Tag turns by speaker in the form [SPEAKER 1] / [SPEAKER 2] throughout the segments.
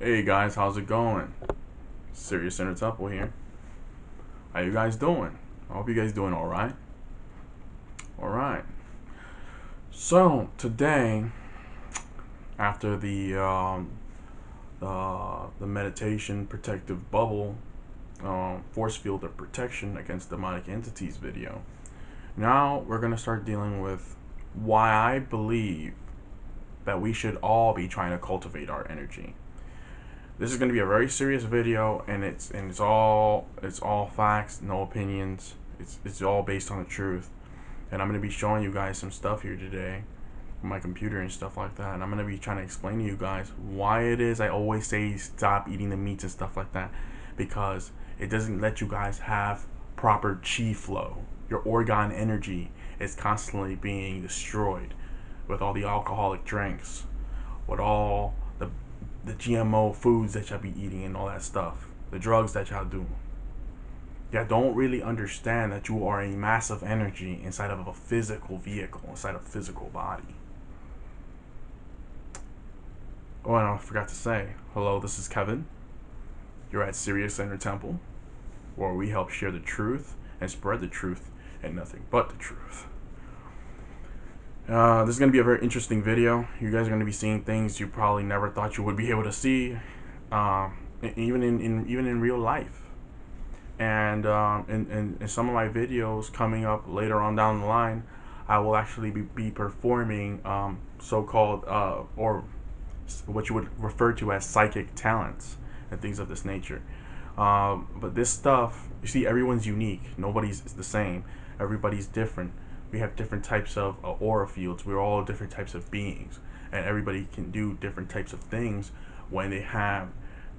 [SPEAKER 1] Hey guys, how's it going? Serious Inner Temple here. How you guys doing? I hope you guys doing alright. Alright. So today, after the meditation protective bubble, force field of protection against demonic entities video, now we're gonna start dealing with why I believe that we should all be trying to cultivate our energy. This is going to be a very serious video, and it's all facts, no opinions. It's all based on the truth, and I'm going to be showing you guys some stuff here today on my computer and stuff like that. And I'm going to be trying to explain to you guys why it is I always say stop eating the meats and stuff like that, because it doesn't let you guys have proper chi flow. Your orgone energy is constantly being destroyed with all the alcoholic drinks, with all the GMO foods that y'all be eating and all that stuff, the drugs that y'all do. Y'all don't really understand that you are a massive energy inside of a physical vehicle, inside a physical body. Oh, and I forgot to say, hello, this is Kevin. You're at Serious Inner Temple, where we help share the truth and spread the truth and nothing but the truth. This is going to be a very interesting video. You guys are going to be seeing things you probably never thought you would be able to see, even in real life. And in some of my videos coming up later on down the line, I will actually be performing so-called or what you would refer to as psychic talents and things of this nature. But this stuff, you see, everyone's unique. Nobody's the same. Everybody's different. We have different types of aura fields. We're all different types of beings, and everybody can do different types of things when they have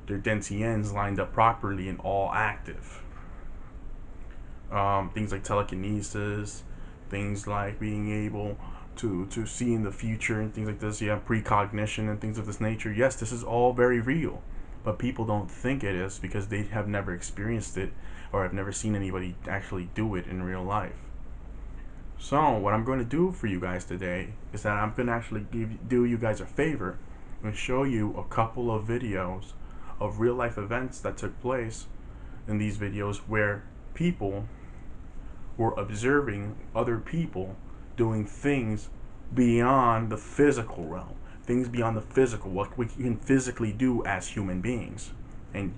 [SPEAKER 1] their dantians lined up properly and all active. Things like telekinesis, things like being able to see in the future and things like this. You have precognition and things of this nature. Yes, this is all very real, but people don't think it is because they have never experienced it or have never seen anybody actually do it in real life. So what I'm going to do for you guys today is that I'm going to actually do you guys a favor and show you a couple of videos of real life events that took place in these videos where people were observing other people doing things beyond the physical realm, things beyond the physical, what we can physically do as human beings. And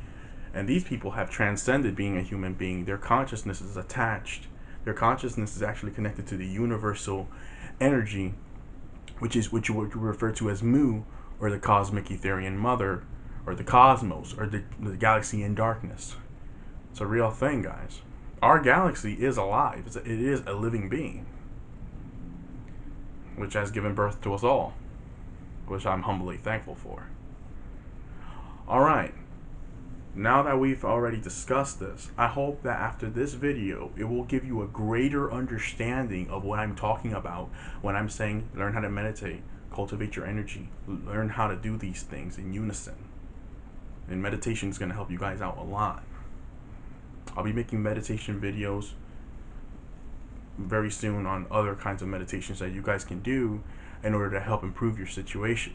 [SPEAKER 1] these people have transcended being a human being. Their consciousness is attached. Their consciousness is actually connected to the universal energy, which you would refer to as Mu, or the cosmic Etherian mother, or the cosmos, or the galaxy in darkness. It's a real thing, guys. Our galaxy is alive. It is a living being, which has given birth to us all, which I'm humbly thankful for. Alright. Now that we've already discussed this, I hope that after this video, it will give you a greater understanding of what I'm talking about when I'm saying learn how to meditate, cultivate your energy, learn how to do these things in unison. And meditation is going to help you guys out a lot. I'll be making meditation videos very soon on other kinds of meditations that you guys can do in order to help improve your situation.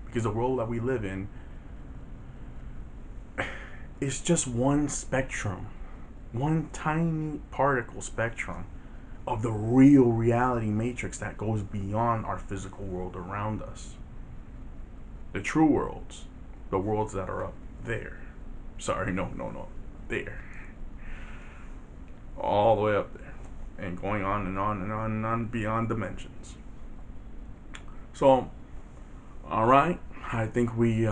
[SPEAKER 1] Because the world that we live in, it's just one spectrum, one tiny particle spectrum of the real reality matrix that goes beyond our physical world around us. The true worlds, the worlds that are up there. Sorry, no, there. All the way up there. And going on and on and on and on beyond dimensions. So, alright, I think we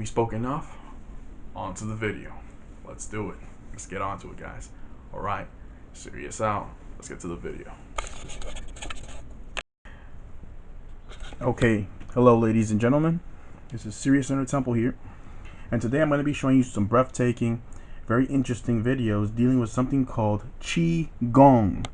[SPEAKER 1] spoke enough. On to the video. Let's do it. Let's get on to it, guys. Alright, serious out. Let's get to the video. Okay, hello ladies and gentlemen. This is Serious Inner Temple here. And today I'm going to be showing you some breathtaking, very interesting videos dealing with something called GONG.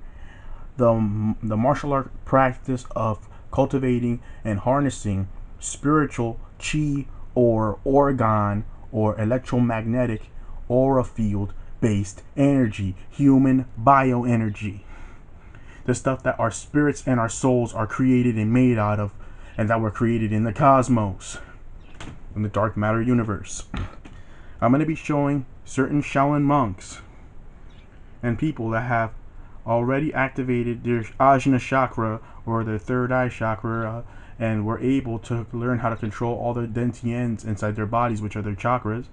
[SPEAKER 1] The martial art practice of cultivating and harnessing spiritual chi or orgone or electromagnetic aura field based energy, human bioenergy, the stuff that our spirits and our souls are created and made out of, and that were created in the cosmos. in the dark matter universe. I'm going to be showing certain Shaolin monks and people that have already activated their Ajna chakra or their third eye chakra, and were able to learn how to control all the dantians inside their bodies, which are their chakras,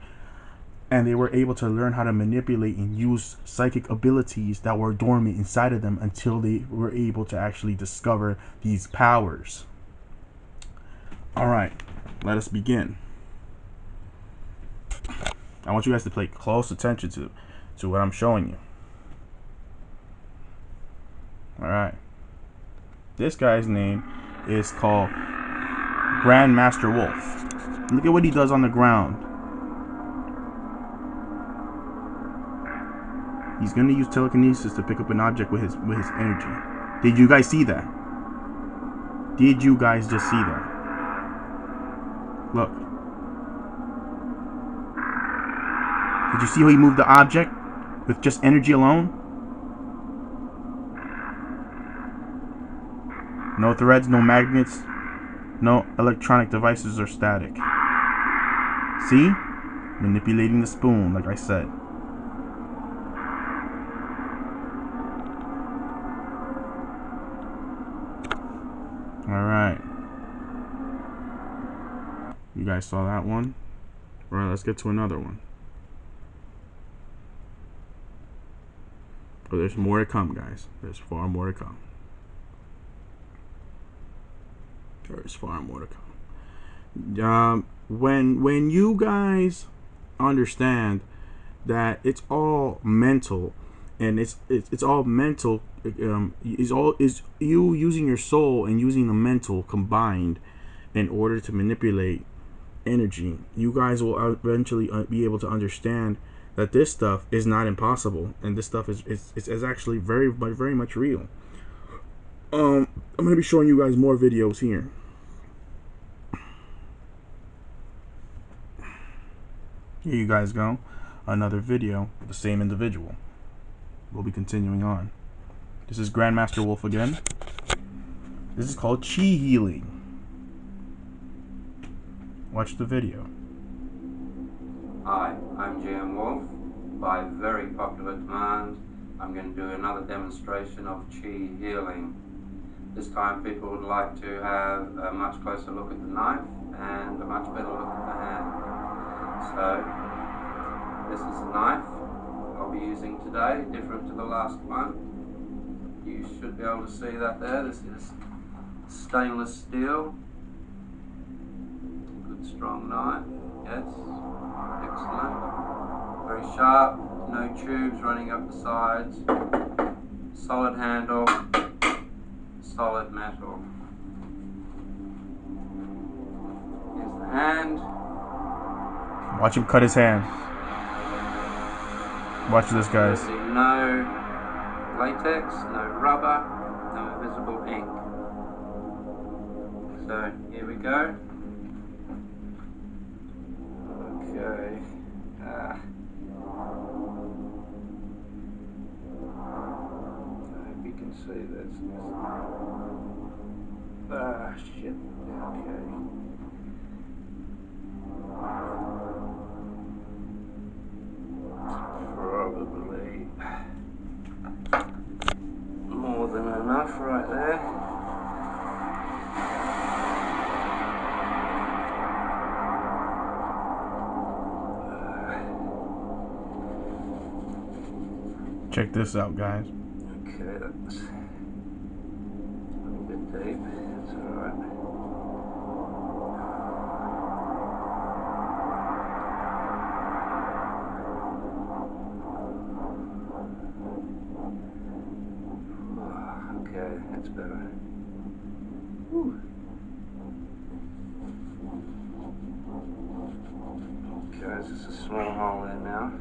[SPEAKER 1] and they were able to learn how to manipulate and use psychic abilities that were dormant inside of them until they were able to actually discover these powers. Alright, let us begin. I want you guys to pay close attention to what I'm showing you. Alright. This guy's name is called Grandmaster Wolf. Look at what he does on the ground. He's going to use telekinesis to pick up an object with his energy. Did you guys see that? Did you guys just see that? Look. Did you see how he moved the object with just energy alone? No threads, no magnets, no electronic devices or static. See? Manipulating the spoon, like I said. Alright. You guys saw that one? Alright, let's get to another one. Oh, there's more to come, guys. There's far more to come. There's far more to come. When you guys understand that it's all mental, and it's all mental, is you using your soul and using the mental combined in order to manipulate energy, you guys will eventually be able to understand that this stuff is not impossible, and this stuff is actually very much real. I'm going to be showing you guys more videos here. Here you guys go. Another video with the same individual. We'll be continuing on. This is Grandmaster Wolf again. This is called Chi Healing. Watch the video.
[SPEAKER 2] Hi, I'm GM Wolf. By very popular demand, I'm going to do another demonstration of Chi Healing. This time people would like to have a much closer look at the knife and a much better look at the hand. So, this is the knife I'll be using today, different to the last one. You should be able to see that there. This is stainless steel. Good strong knife, yes, excellent. Very sharp, no tubes running up the sides. Solid handle, solid metal. Here's the hand.
[SPEAKER 1] Watch him cut his hand. Watch this, guys.
[SPEAKER 2] No latex, no rubber, no visible ink. So here we go. Okay. I hope you can see this. Ah, shit. Okay. Probably more than enough right there.
[SPEAKER 1] Check this out, guys.
[SPEAKER 2] Okay, that's a little bit deep. That's alright. Okay, that's better. Whew. Okay, there's just a small hole there now.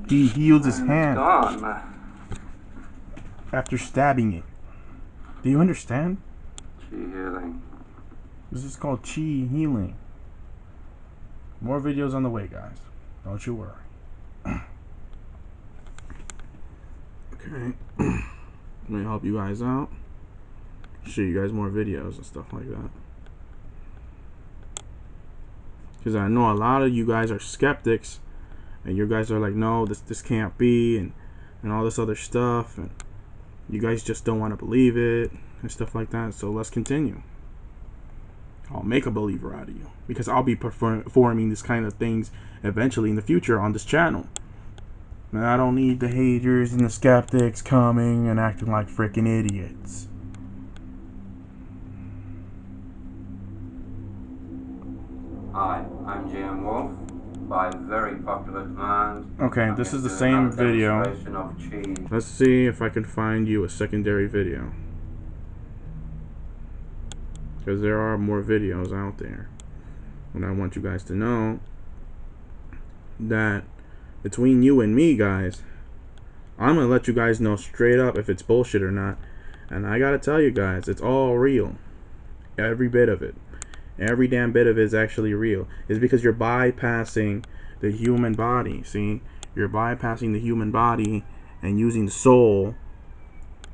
[SPEAKER 1] He healed his hand
[SPEAKER 2] Gone.
[SPEAKER 1] after stabbing it. Do you understand?
[SPEAKER 2] Chi Healing.
[SPEAKER 1] This is called Chi Healing. More videos on the way, guys. Don't you worry. Okay. Let me help you guys out. Show you guys more videos and stuff like that. Because I know a lot of you guys are skeptics, and you guys are like, no, this can't be, and all this other stuff, and you guys just don't want to believe it and stuff like that. So let's continue. I'll make a believer out of you, because I'll be performing this kind of things eventually in the future on this channel. And I don't need the haters and the skeptics coming and acting like freaking idiots.
[SPEAKER 2] Hi, I'm GM Wolf. By very popular demand.
[SPEAKER 1] Okay, this is the same video.
[SPEAKER 2] Of chi.
[SPEAKER 1] Let's see if I can find you a secondary video, because there are more videos out there. And I want you guys to know that between you and me, guys, I'm gonna let you guys know straight up if it's bullshit or not. And I gotta tell you guys, it's all real. Every bit of it. Every damn bit of it is actually real. It's because you're bypassing the human body. See, you're bypassing the human body and using the soul.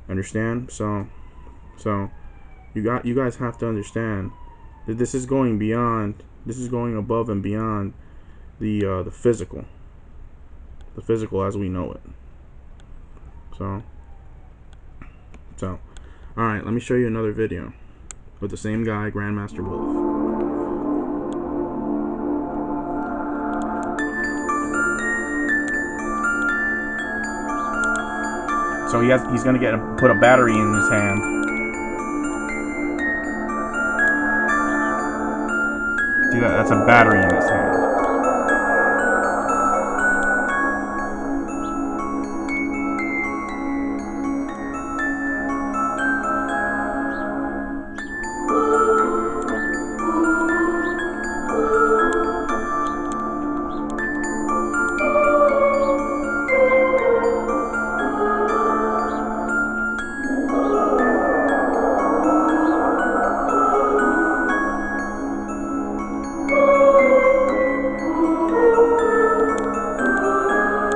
[SPEAKER 1] Understand? So you guys have to understand that this is going beyond. This is going above and beyond the physical as we know it. So all right, let me show you another video with the same guy, Grandmaster Wolf. So he's gonna put a battery in his hand. See that? That's a battery in his hand.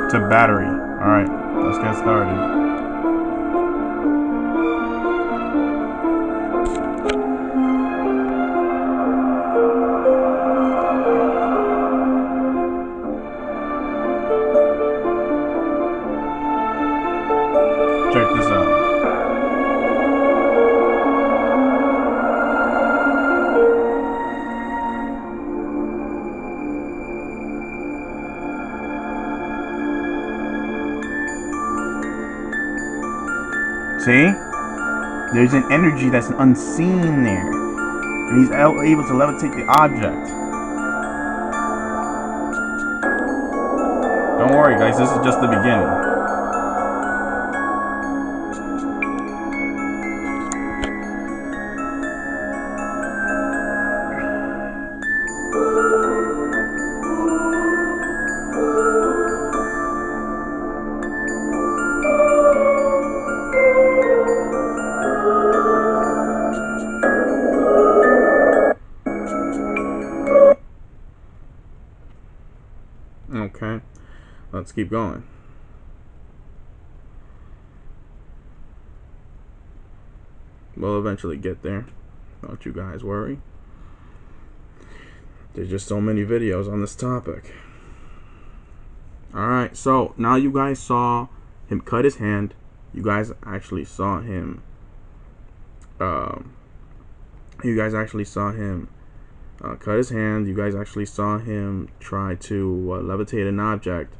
[SPEAKER 1] It's a battery. Alright, let's get started. Check this out. See? There's an energy that's unseen there. And he's able to levitate the object. Don't worry, guys. This is just the beginning. Okay, let's keep going. We'll eventually get there. Don't you guys worry. There's just so many videos on this topic. Alright, so now you guys saw him cut his hand. You guys actually saw him cut his hand. You guys actually saw him try to levitate an object.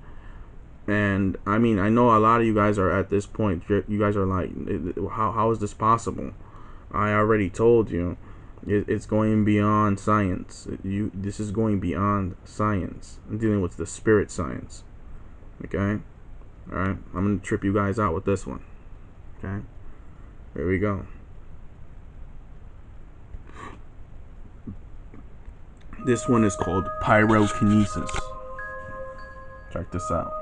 [SPEAKER 1] And I mean, I know a lot of you guys are at this point, you guys are like, how is this possible? I already told you, it's going beyond science. This is going beyond science. I'm dealing with the spirit science. Okay? Alright, I'm gonna trip you guys out with this one. Okay? Here we go. This one is called pyrokinesis. Check this out.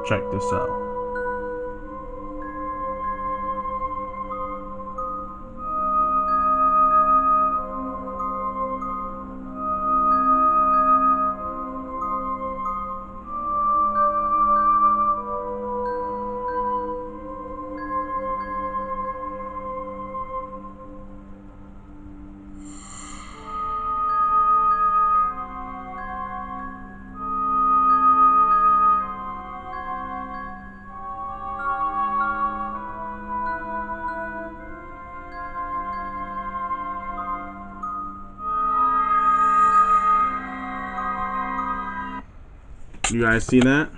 [SPEAKER 1] Check this out. You guys see that?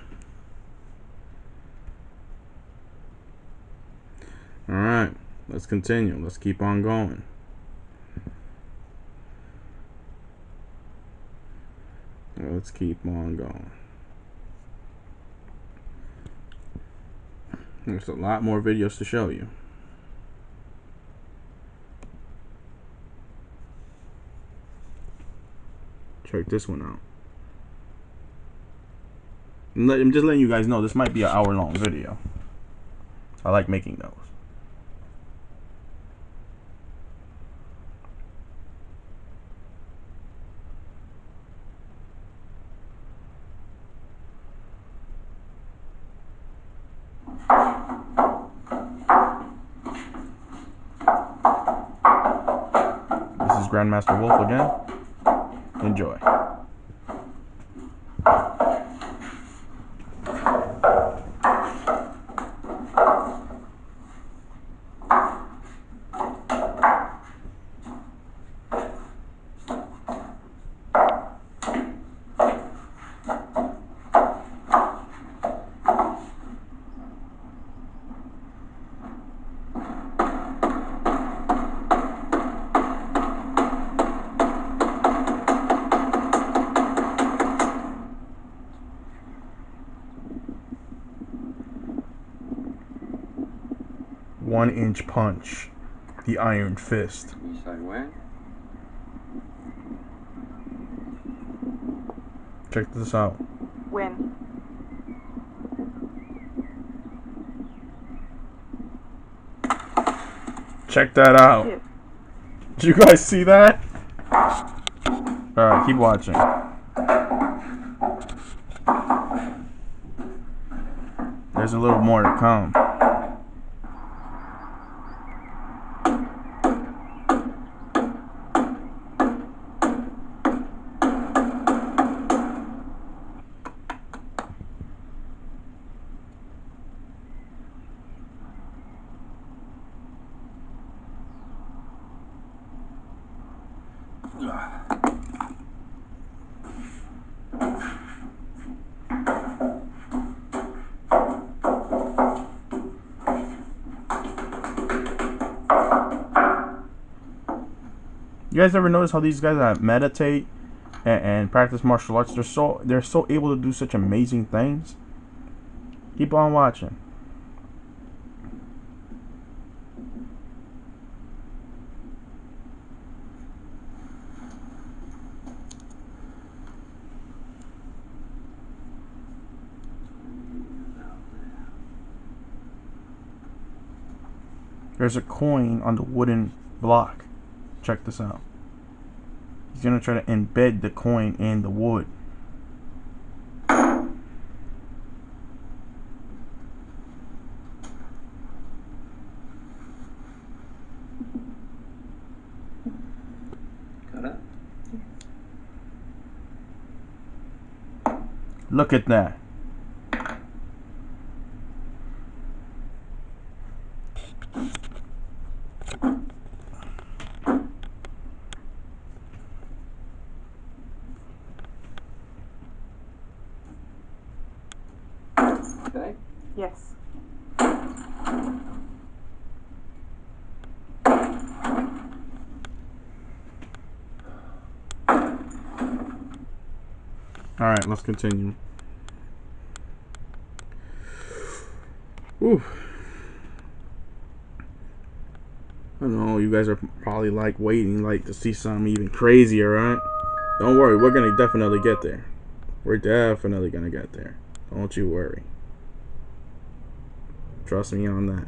[SPEAKER 1] Alright, let's continue. Let's keep on going. Let's keep on going. There's a lot more videos to show you. Check this one out. I'm just letting you guys know this might be an hour-long video. I like making those. This is Grandmaster Wolf again. Enjoy. One-inch punch, the iron fist.
[SPEAKER 2] You say when?
[SPEAKER 1] Check this out.
[SPEAKER 3] When?
[SPEAKER 1] Check that out.
[SPEAKER 3] Yeah.
[SPEAKER 1] Did you guys see that? Alright, keep watching. There's a little more to come. You guys ever notice how these guys that meditate and practice martial arts, they're so able to do such amazing things? Keep on watching. There's a coin on the wooden block. Check this out. He's gonna try to embed the coin in the wood.
[SPEAKER 2] Got it?
[SPEAKER 1] Look at that.
[SPEAKER 2] Okay.
[SPEAKER 3] Yes.
[SPEAKER 1] Alright, let's continue. Ooh. I know you guys are probably like waiting like to see something even crazier, right? Don't worry, we're gonna definitely get there. We're definitely gonna get there. Don't you worry. Trust me on that.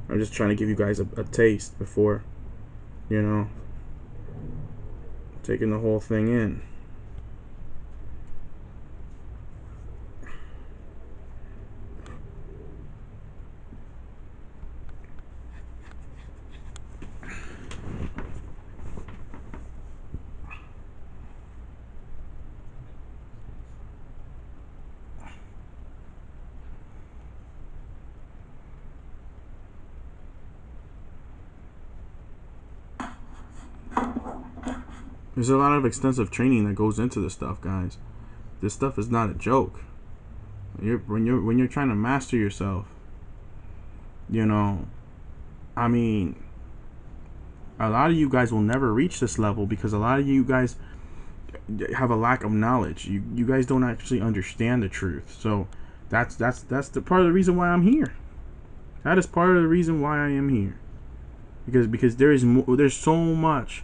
[SPEAKER 1] I'm just trying to give you guys a taste before, you know, taking the whole thing in. There's a lot of extensive training that goes into this stuff, guys. This stuff is not a joke. When you're trying to master yourself, you know, I mean, a lot of you guys will never reach this level because a lot of you guys have a lack of knowledge. You guys don't actually understand the truth. So that's the part of the reason why I'm here. That is part of the reason why I am here. Because there's so much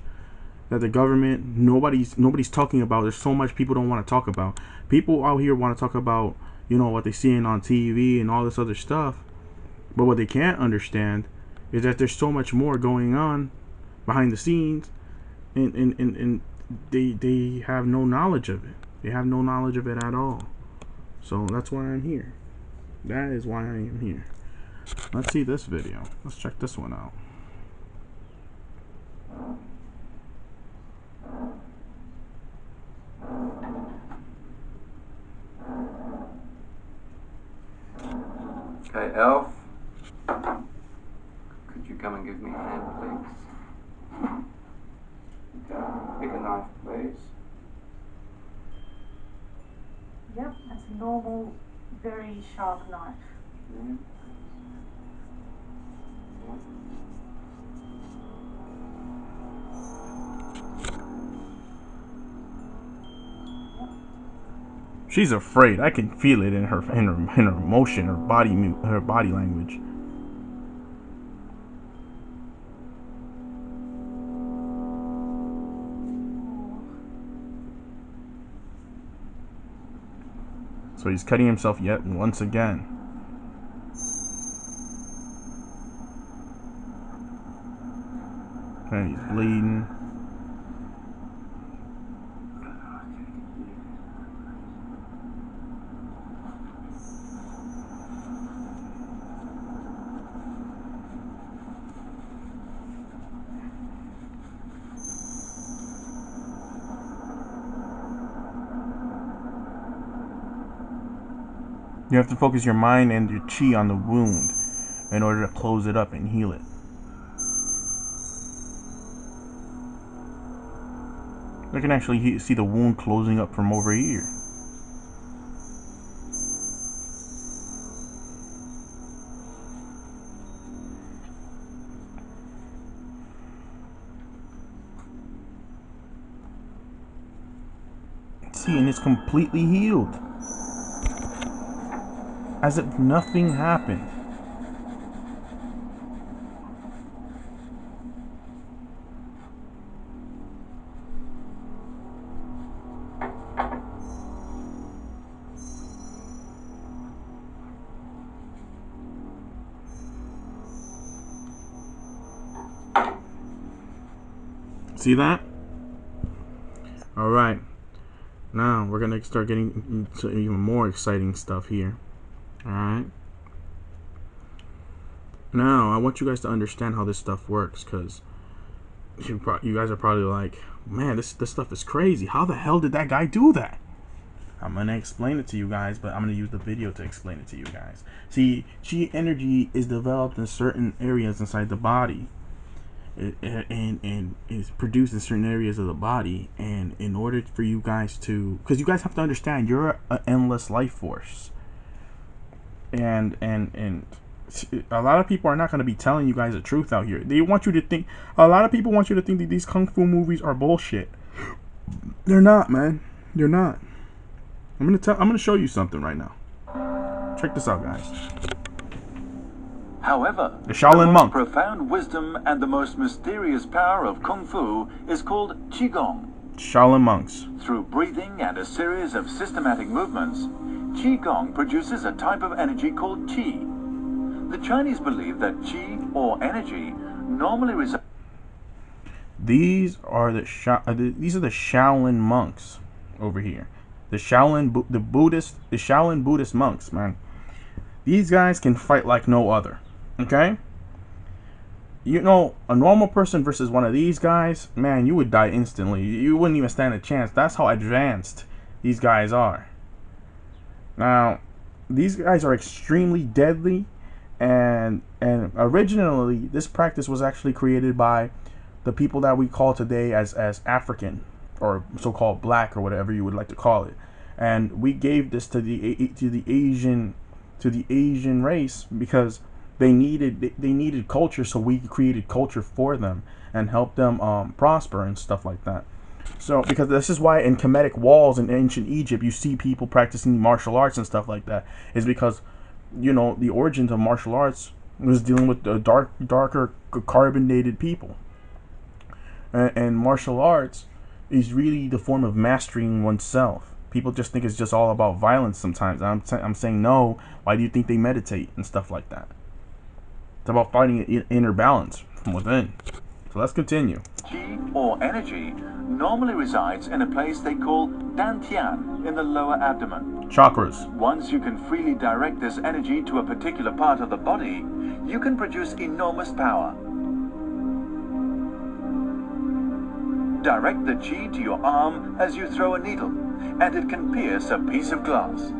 [SPEAKER 1] that the government, nobody's talking about. There's so much people don't want to talk about. People out here want to talk about, you know, what they're seeing on TV and all this other stuff. But what they can't understand is that there's so much more going on behind the scenes, and they have no knowledge of it. They have no knowledge of it at all. So that's why I'm here. That is why I am here. Let's see this video. Let's check this one out.
[SPEAKER 2] Okay, Elf, could you come and give me a hand, please? Okay, pick a knife, please.
[SPEAKER 3] Yep, that's a normal, very sharp knife.
[SPEAKER 2] Yeah.
[SPEAKER 1] She's afraid. I can feel it in her emotion, her body language. So he's cutting himself yet once again. And he's bleeding. You have to focus your mind and your chi on the wound in order to close it up and heal it. You can actually see the wound closing up from over here. See, and it's completely healed. As if nothing happened. See that? All right. Now we're gonna start getting into even more exciting stuff here. Alright. Now, I want you guys to understand how this stuff works, because you guys are probably like, man, this stuff is crazy. How the hell did that guy do that? I'm going to explain it to you guys, but I'm going to use the video to explain it to you guys. See, chi energy is developed in certain areas inside the body. And is produced in certain areas of the body. And in order for you guys to... because you guys have to understand, you're an endless life force. And a lot of people are not going to be telling you guys the truth out here. They want you to think, a lot of people want you to think that these kung fu movies are bullshit. They're not, man. They're not. I'm going to show you something right now. Check this out, guys.
[SPEAKER 4] However,
[SPEAKER 1] the Shaolin monk.
[SPEAKER 4] Profound wisdom and the most mysterious power of kung fu is called qigong.
[SPEAKER 1] Shaolin monks.
[SPEAKER 4] Through breathing and a series of systematic movements, Qigong produces a type of energy called qi. The Chinese believe that qi, or energy, normally resides.
[SPEAKER 1] These are the Shaolin monks over here. The Shaolin Buddhist monks, man. These guys can fight like no other. Okay? You know, a normal person versus one of these guys, man, you would die instantly. You wouldn't even stand a chance. That's how advanced these guys are. Now, these guys are extremely deadly, and originally this practice was actually created by the people that we call today as African, or so-called black, or whatever you would like to call it. And we gave this to the Asian race because they needed culture, so we created culture for them and helped them prosper and stuff like that. So, because this is why in Kemetic walls in ancient Egypt you see people practicing martial arts and stuff like that, is because, you know, the origins of martial arts was dealing with the darker carbonated people. And martial arts is really the form of mastering oneself. People just think it's just all about violence sometimes. I'm saying no. Why do you think they meditate and stuff like that? It's about finding an inner balance from within. So let's continue.
[SPEAKER 4] Qi, or energy, normally resides in a place they call dantian in the lower abdomen.
[SPEAKER 1] Chakras.
[SPEAKER 4] Once you can freely direct this energy to a particular part of the body, you can produce enormous power. Direct the qi to your arm as you throw a needle, and it can pierce a piece of glass.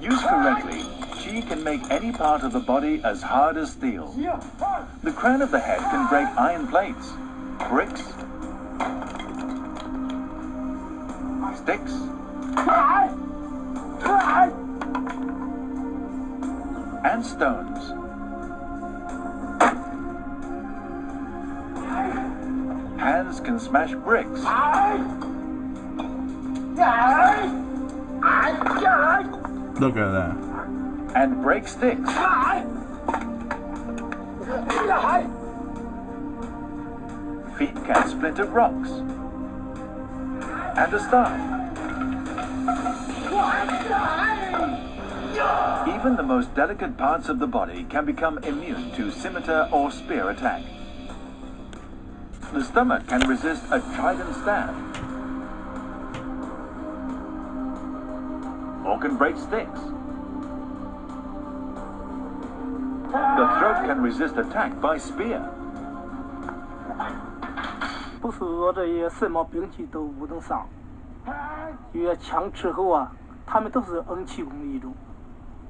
[SPEAKER 4] Used correctly, qi can make any part of the body as hard as steel. The crown of the head can break iron plates, bricks, sticks, and stones. Hands can smash bricks.
[SPEAKER 1] Look at that.
[SPEAKER 4] And break sticks. Feet can splinter rocks. And a staff. Even the most delicate parts of the body can become immune to scimitar or spear attack. The stomach can resist a trident stab, or can break sticks. The throat can resist attack by spear.
[SPEAKER 5] 不是说这些什么兵器都不能伤，因为枪之后啊，他们都是恩气功的一种，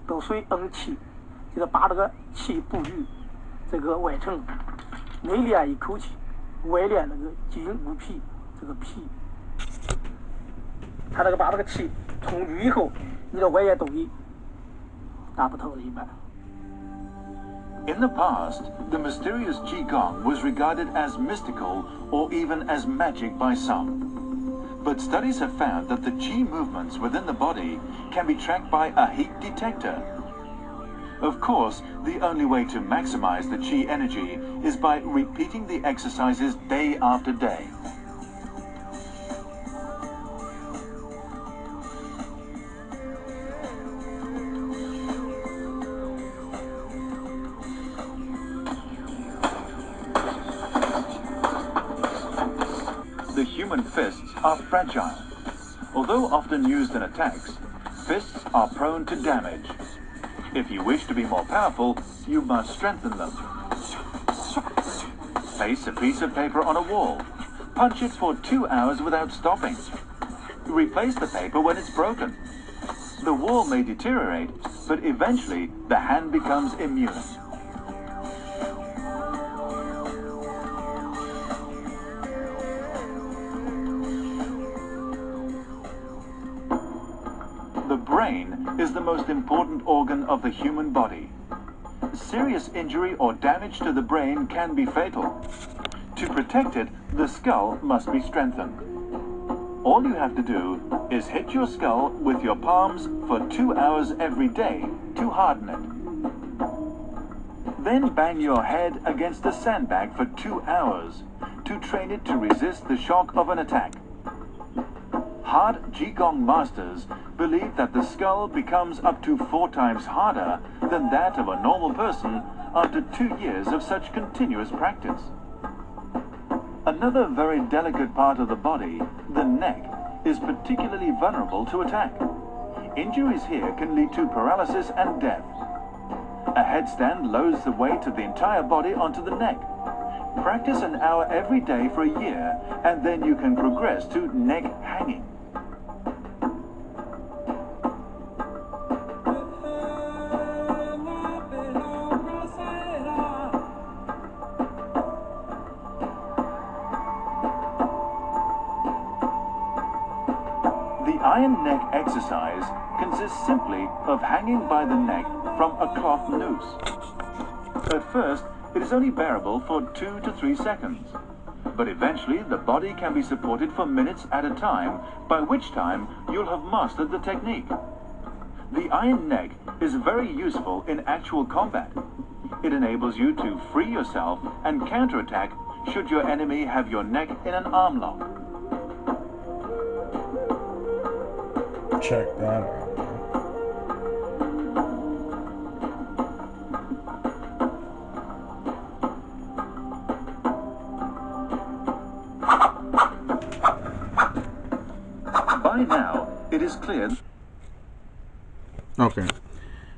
[SPEAKER 5] 都属于恩气，就是把这个气布于这个外层，内练一口气，外练那个筋骨皮，这个皮，他这个把这个气充足以后，你的外眼东西打不透了一般。
[SPEAKER 4] In the past, the mysterious Qigong was regarded as mystical or even as magic by some. But studies have found that the Qi movements within the body can be tracked by a heat detector. Of course, the only way to maximize the Qi energy is by repeating the exercises day after day. The human fists are fragile. Although often used in attacks, fists are prone to damage. If you wish to be more powerful, you must strengthen them. Place a piece of paper on a wall. Punch it for 2 hours without stopping. Replace the paper when it's broken. The wall may deteriorate, but eventually the hand becomes immune. The brain is the most important organ of the human body. Serious injury or damage to the brain can be fatal. To protect it, the skull must be strengthened. All you have to do is hit your skull with your palms for 2 hours every day to harden it. Then bang your head against a sandbag for 2 hours to train it to resist the shock of an attack. Hard Qigong masters believe that the skull becomes up to 4 times harder than that of a normal person after 2 years of such continuous practice. Another very delicate part of the body, the neck, is particularly vulnerable to attack. Injuries here can lead to paralysis and death. A headstand lowers the weight of the entire body onto the neck. Practice an hour every day for a year, and then you can progress to neck hanging. The iron neck exercise consists simply of hanging by the neck from a cloth noose. At first, it is only bearable for 2 to 3 seconds, but eventually the body can be supported for minutes at a time, by which time you'll have mastered the technique. The iron neck is very useful in actual combat. It enables you to free yourself and counterattack should your enemy have your neck in an arm lock.
[SPEAKER 1] Check that out.
[SPEAKER 4] By now, it is clear.
[SPEAKER 1] Okay,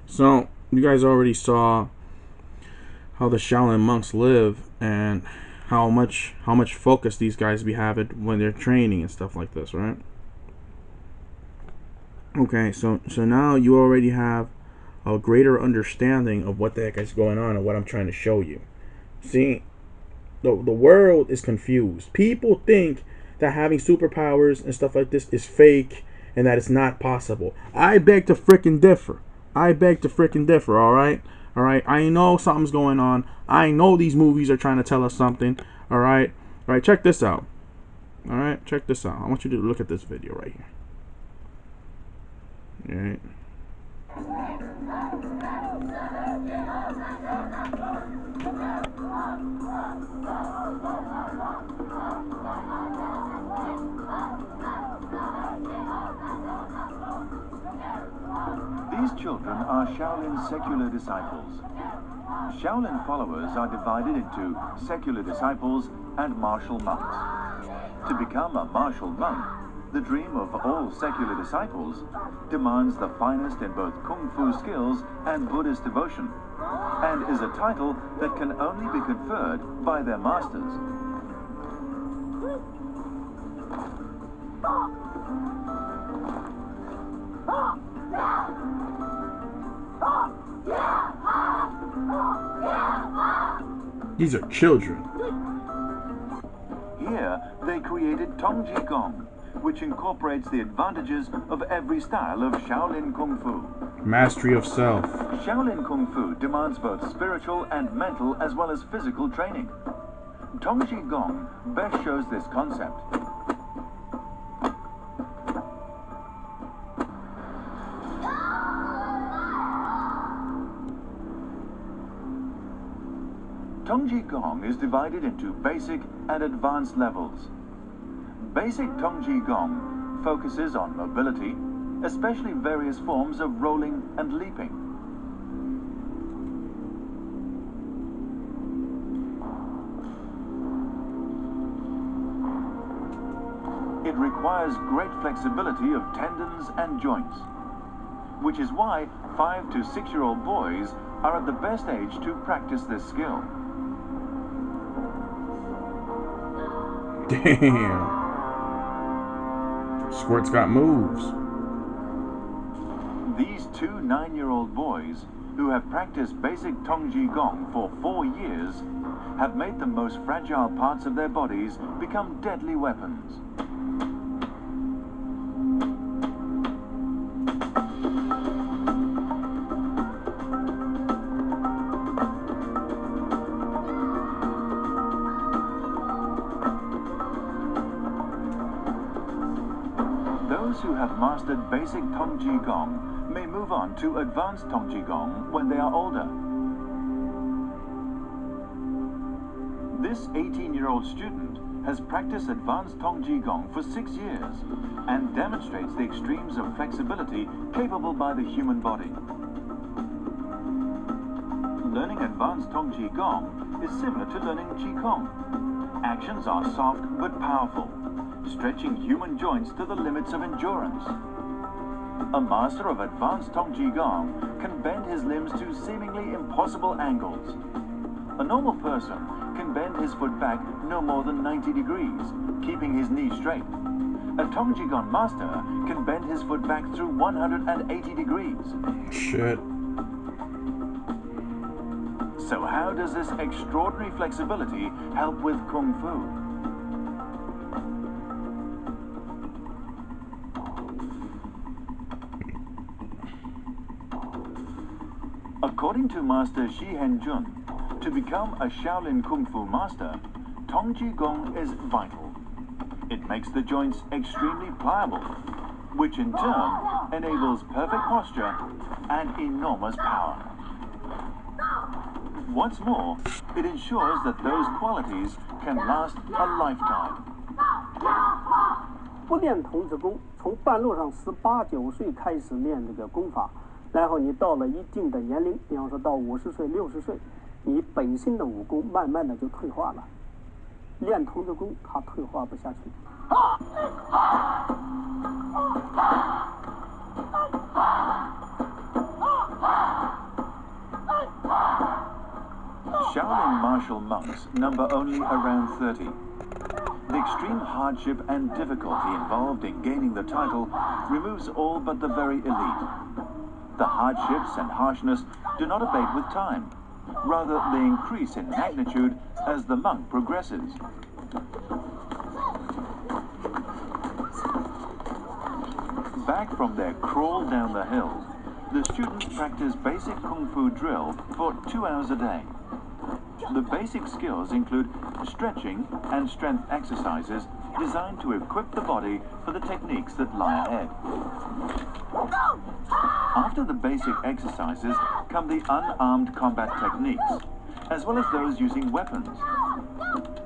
[SPEAKER 1] so you guys already saw how the Shaolin monks live and how much focus these guys be having when they're training and stuff like this, right? Okay, so now you already have a greater understanding of what the heck is going on and what I'm trying to show you. See, the world is confused. People think that having superpowers and stuff like this is fake and that it's not possible. I beg to frickin' differ. I beg to frickin' differ, alright? Alright, I know something's going on. I know these movies are trying to tell us something. Alright? Alright, check this out. Alright, check this out. I want you to look at this video right here. Alright.
[SPEAKER 4] These children are Shaolin's secular disciples. Shaolin followers are divided into secular disciples and martial monks. To become a martial monk, the dream of all secular disciples, demands the finest in both Kung Fu skills and Buddhist devotion, and is a title that can only be conferred by their masters.
[SPEAKER 1] These are children.
[SPEAKER 4] Here, they created Gong, which incorporates the advantages of every style of Shaolin Kung Fu.
[SPEAKER 1] Mastery of self.
[SPEAKER 4] Shaolin Kung Fu demands both spiritual and mental as well as physical training. Gong best shows this concept. Gong is divided into basic and advanced levels. Basic Gong focuses on mobility, especially various forms of rolling and leaping. It requires great flexibility of tendons and joints, which is why 5 to 6-year-old boys are at the best age to practice this skill.
[SPEAKER 1] Damn. Squirt's got moves.
[SPEAKER 4] These 2 9-year-old boys, who have practiced basic Gong for 4 years, have made the most fragile parts of their bodies become deadly weapons. mastered basic Tongji Gong may move on to advanced Tongji Gong when they are older. This 18-year-old student has practiced advanced Tongji Gong for 6 years and demonstrates the extremes of flexibility capable by the human body. Learning advanced Tongji Gong is similar to learning Qigong. Actions are soft but powerful, stretching human joints to the limits of endurance. A master of advanced Tongji Gong can bend his limbs to seemingly impossible angles. A normal person can bend his foot back no more than 90 degrees, keeping his knee straight. A Tongji Gong master can bend his foot back through 180 degrees.
[SPEAKER 1] Shit.
[SPEAKER 4] So how does this extraordinary flexibility help with Kung Fu? According to Master Shi Henjun, to become a Shaolin Kung Fu master, Tongji Gong is vital. It makes the joints extremely pliable, which in turn enables perfect posture and enormous power. What's more, it ensures that those qualities can last a lifetime.
[SPEAKER 5] 不练童子功，从半路上18、19岁开始练这个功法，然后你到了一定的年龄，比方说到50岁、60岁，你本身的武功慢慢的就退化了。练童子功，它退化不下去。
[SPEAKER 4] Shaolin martial monks number only around 30. The extreme hardship and difficulty involved in gaining the title removes all but the very elite. The hardships and harshness do not abate with time. Rather, they increase in magnitude as the monk progresses. Back from their crawl down the hill, the students practice basic Kung Fu drill for 2 hours a day. The basic skills include stretching and strength exercises designed to equip the body for the techniques that lie ahead. After the basic exercises come the unarmed combat techniques, as well as those using weapons.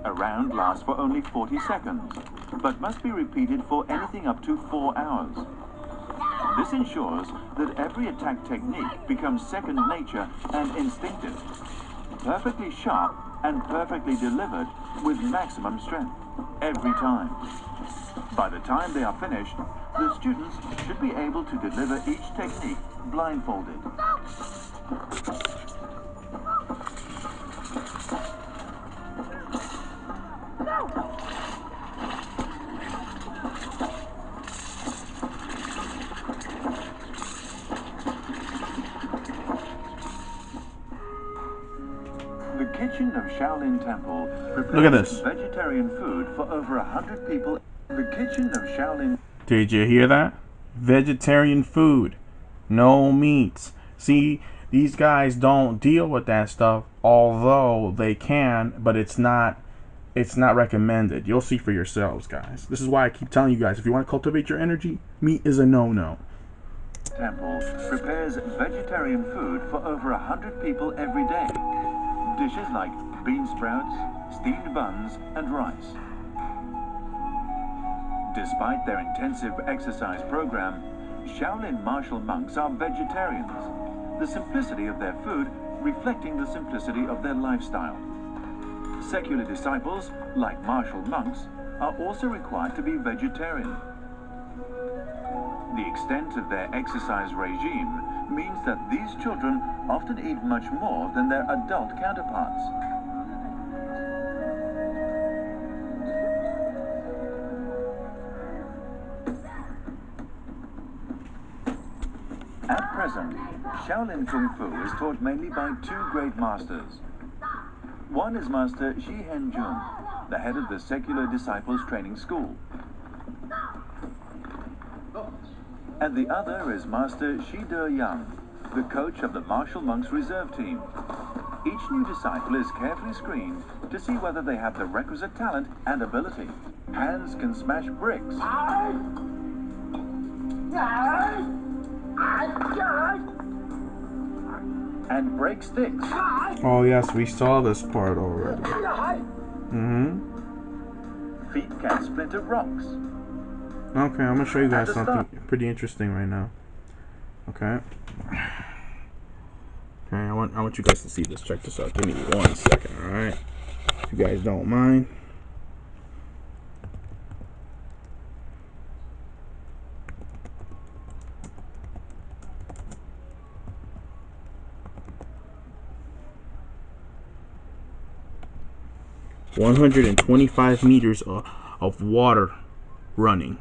[SPEAKER 4] A round lasts for only 40 seconds, but must be repeated for anything up to 4 hours. This ensures that every attack technique becomes second nature and instinctive, perfectly sharp and perfectly delivered with maximum strength, every time. By the time they are finished, the students should be able to deliver each technique blindfolded. The kitchen of Shaolin Temple prepares
[SPEAKER 1] Look at this.
[SPEAKER 4] vegetarian food for over 100 people. The kitchen of Shaolin.
[SPEAKER 1] Did you hear that? Vegetarian food. No meats. See, these guys don't deal with that stuff, although they can, but it's not recommended. You'll see for yourselves, guys. This is why I keep telling you guys, if you want to cultivate your energy, meat is a no-no.
[SPEAKER 4] Temple prepares vegetarian food for over 100 people every day. Dishes like bean sprouts, steamed buns, and rice. Despite their intensive exercise program, Shaolin martial monks are vegetarians, the simplicity of their food reflecting the simplicity of their lifestyle. Secular disciples, like martial monks, are also required to be vegetarian. The extent of their exercise regime means that these children often eat much more than their adult counterparts. At present, Shaolin Kung Fu is taught mainly by 2 great masters. One is Master Shi Henjun, the head of the Secular Disciples Training School. And the other is Master Shi Yang, the coach of the Martial Monks Reserve Team. Each new disciple is carefully screened to see whether they have the requisite talent and ability. Hands can smash bricks. and break sticks.
[SPEAKER 1] Oh yes, we saw this part already.
[SPEAKER 4] Feet can splinter rocks.
[SPEAKER 1] Okay, I'm gonna show you guys
[SPEAKER 4] At the
[SPEAKER 1] something
[SPEAKER 4] start.
[SPEAKER 1] pretty interesting right now. Okay. Okay, I want you guys to see this. Check this out. Give me 1 second, alright? If you guys don't mind. $125 meters of water running.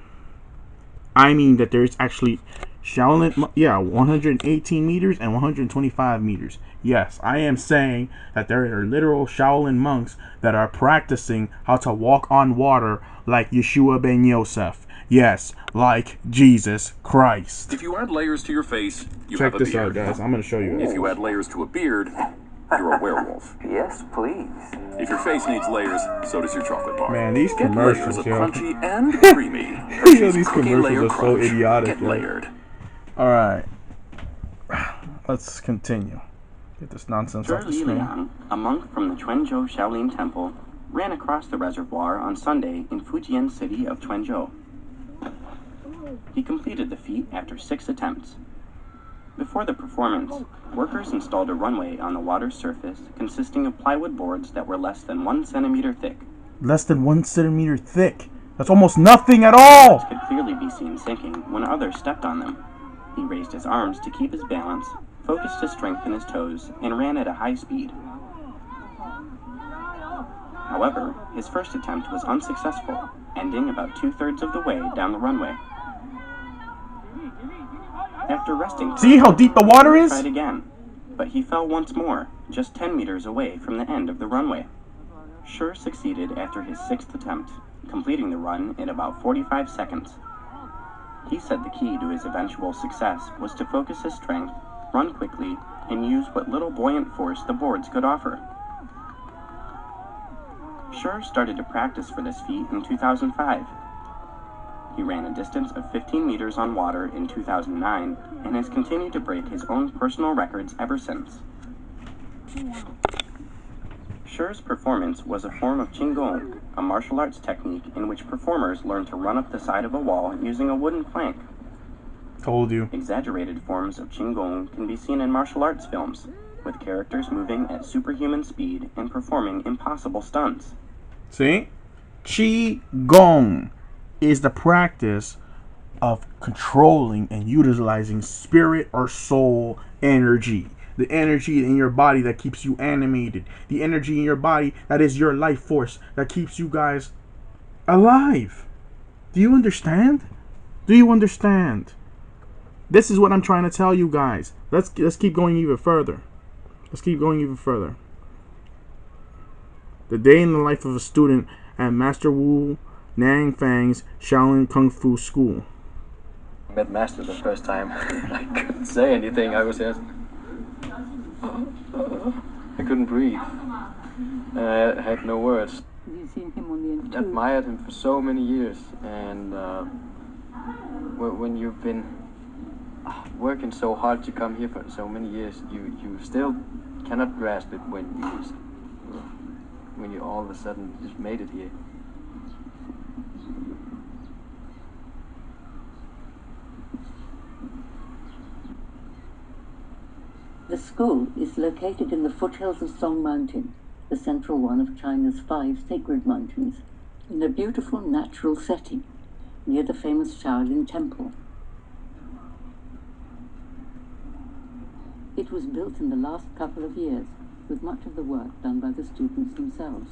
[SPEAKER 1] I mean that there's actually Shaolin, yeah, 118 meters and 125 meters. Yes, I am saying that there are literal Shaolin monks that are practicing how to walk on water like Yeshua ben Yosef. Yes, like Jesus Christ.
[SPEAKER 6] If you add layers to your face, you
[SPEAKER 1] Check
[SPEAKER 6] have a
[SPEAKER 1] this out,
[SPEAKER 6] beard.
[SPEAKER 1] guys. I'm going to show you.
[SPEAKER 6] If you add layers to a beard, you're a werewolf.
[SPEAKER 7] Yes, please.
[SPEAKER 6] If your face needs layers, so does your chocolate bar.
[SPEAKER 1] Man, these
[SPEAKER 6] Get
[SPEAKER 1] commercials,
[SPEAKER 6] layers of
[SPEAKER 1] yo.
[SPEAKER 6] crunchy and creamy.
[SPEAKER 1] Yo,
[SPEAKER 6] Hershey's
[SPEAKER 1] these
[SPEAKER 6] Cookie
[SPEAKER 1] commercials
[SPEAKER 6] Layer
[SPEAKER 1] are so
[SPEAKER 6] Crunch.
[SPEAKER 1] idiotic,
[SPEAKER 6] Get
[SPEAKER 1] yo.
[SPEAKER 6] layered.
[SPEAKER 1] Alright. Let's continue. Get this nonsense off the screen.
[SPEAKER 8] Liang, a monk from the Quanzhou Shaolin Temple, ran across the reservoir on Sunday in Fujian city of Quanzhou. He completed the feat after 6 attempts. Before the performance, workers installed a runway on the water's surface consisting of plywood boards that were less than 1 centimeter thick.
[SPEAKER 1] Less than 1 centimeter thick. That's almost nothing at all.
[SPEAKER 8] Could clearly be seen sinking when others stepped on them. He raised his arms to keep his balance, focused his strength in his toes, and ran at a high speed. However, his first attempt was unsuccessful, ending about 2/3 of the way down the runway. After resting,
[SPEAKER 1] See how deep the water
[SPEAKER 8] he
[SPEAKER 1] is?
[SPEAKER 8] tried again, but he fell once more, just 10 meters away from the end of the runway. Schur succeeded after his 6th attempt, completing the run in about 45 seconds. He said the key to his eventual success was to focus his strength, run quickly, and use what little buoyant force the boards could offer. Schur started to practice for this feat in 2005. He ran a distance of 15 meters on water in 2009 and has continued to break his own personal records ever since. Schur's performance was a form of Qigong, a martial arts technique in which performers learn to run up the side of a wall using a wooden plank.
[SPEAKER 1] Told you.
[SPEAKER 8] Exaggerated forms of Qigong can be seen in martial arts films, with characters moving at superhuman speed and performing impossible stunts.
[SPEAKER 1] See? Qi Gong is the practice of controlling and utilizing spirit or soul energy. The energy in your body that keeps you animated. The energy in your body that is your life force that keeps you guys alive. Do you understand? Do you understand? This is what I'm trying to tell you guys. Let's keep going even further. Let's keep going even further. The day in the life of a student at Master Wu Nangfang's Shaolin Kung Fu School.
[SPEAKER 9] I met Master the first time. I couldn't say anything. I was just... I couldn't breathe. I had no words.
[SPEAKER 10] You've seen him on the end too.
[SPEAKER 9] Admired him for so many years, and when you've been working so hard to come here for so many years, you still cannot grasp it when you all of a sudden just made it here.
[SPEAKER 10] The school is located in the foothills of Song Mountain, the central one of China's 5 sacred mountains, in a beautiful natural setting near the famous Shaolin Temple. It was built in the last couple of years, with much of the work done by the students themselves.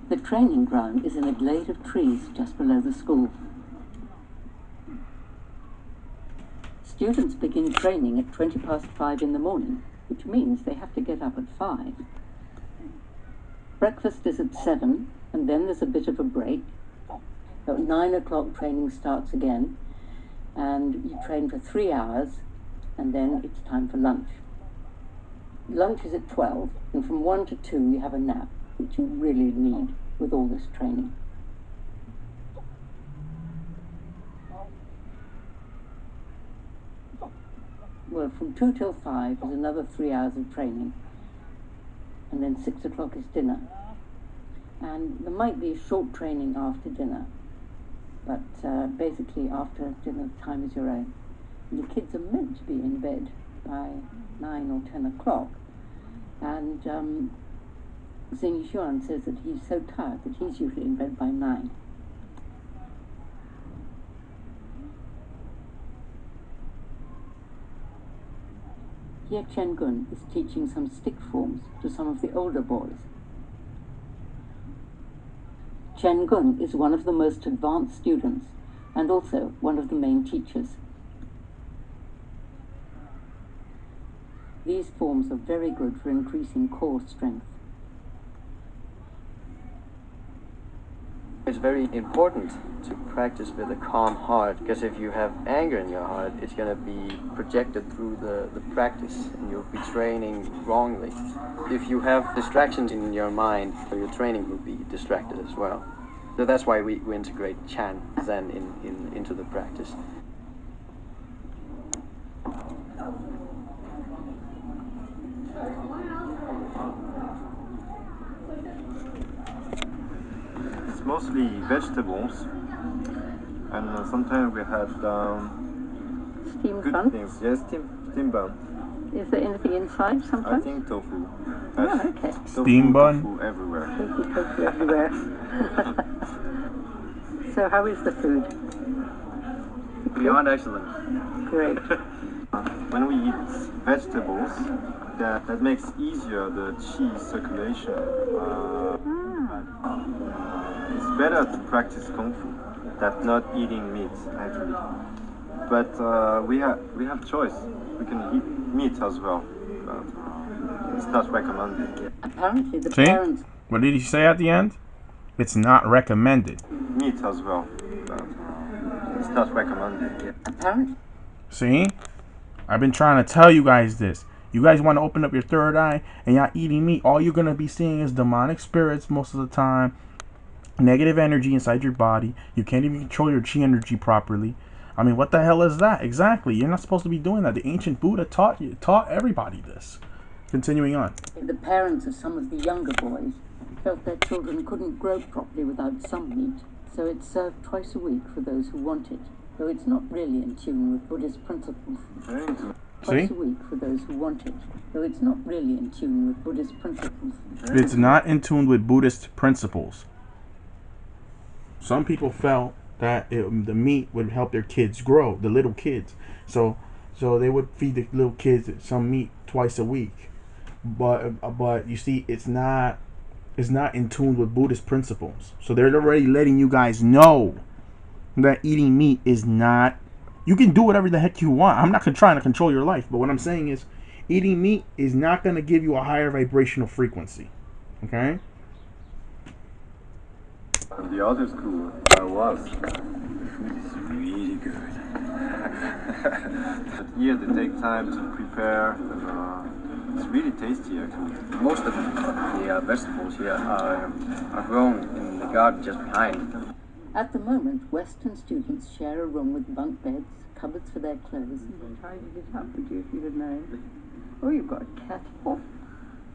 [SPEAKER 10] The training ground is in a glade of trees just below the school. Students begin training at 5:20 in the morning, which means they have to get up at 5. Breakfast is at 7, and then there's a bit of a break. At 9 o'clock training starts again, and you train for 3 hours, and then it's time for lunch. Lunch is at 12, and from 1 to 2 you have a nap, which you really need with all this training. well, from 2 till 5 is another 3 hours of training. And then 6 o'clock is dinner. And there might be short training after dinner. But basically after dinner, time is your own. And the kids are meant to be in bed by 9 or 10 o'clock. And Xing Xuan says that he's so tired that he's usually in bed by 9. Here Chen Gun is teaching some stick forms to some of the older boys. Chen Gun is one of the most advanced students and also one of the main teachers. These forms are very good for increasing core strength.
[SPEAKER 9] It's very important to practice with a calm heart, because if you have anger in your heart, it's going to be projected through the practice and you'll be training wrongly. If you have distractions in your mind, your training will be distracted as well. So that's why we integrate Chan Zen into the practice.
[SPEAKER 7] It's mostly vegetables, and sometimes we have
[SPEAKER 10] Steamed
[SPEAKER 7] good
[SPEAKER 10] bun?
[SPEAKER 7] things. Yes, steam bun.
[SPEAKER 10] Is there anything inside
[SPEAKER 7] I
[SPEAKER 10] sometimes?
[SPEAKER 7] think tofu.
[SPEAKER 10] Oh, okay.
[SPEAKER 1] Steam bun?
[SPEAKER 7] Tofu everywhere.
[SPEAKER 10] Tofu everywhere. So how is the food?
[SPEAKER 7] Beyond excellent.
[SPEAKER 10] Great.
[SPEAKER 7] When we eat vegetables, that makes easier the qi circulation. It's better to practice kung fu than not eating meat, actually. But we have choice. We can eat meat as well, but it's not recommended.
[SPEAKER 10] Apparently the
[SPEAKER 1] See?
[SPEAKER 10] parents...
[SPEAKER 1] What did he say at the end? It's not recommended.
[SPEAKER 7] Meat as well, but it's not recommended.
[SPEAKER 10] Apparently...
[SPEAKER 1] See? I've been trying to tell you guys this. You guys want to open up your third eye and y'all eating meat, all you're going to be seeing is demonic spirits most of the time. Negative energy inside your body. You can't even control your chi energy properly. I mean, what the hell is that? Exactly. You're not supposed to be doing that. The ancient Buddha taught everybody this. Continuing on.
[SPEAKER 10] The parents of some of the younger boys felt their children couldn't grow properly without some meat, so it's served twice a week for those who want it, though it's not really in tune with Buddhist principles. Twice a week for those who want it, though it's not really in tune with Buddhist principles.
[SPEAKER 1] It's not in tune with Buddhist principles. Some people felt that the meat would help their kids grow, the little kids. So they would feed the little kids some meat twice a week. But you see, it's not in tune with Buddhist principles. So they're already letting you guys know that eating meat is not. You can do whatever the heck you want. I'm not trying to control your life, but what I'm saying is, eating meat is not going to give you a higher vibrational frequency. Okay.
[SPEAKER 7] The other school I was, the food is really good. But here they take time to prepare, and it's really tasty actually.
[SPEAKER 9] Most of the vegetables here are grown in the garden just behind.
[SPEAKER 10] At the moment, Western students share a room with bunk beds, cupboards for their clothes. Tidied it up, would you, if you had known? Oh, you've got a kettle.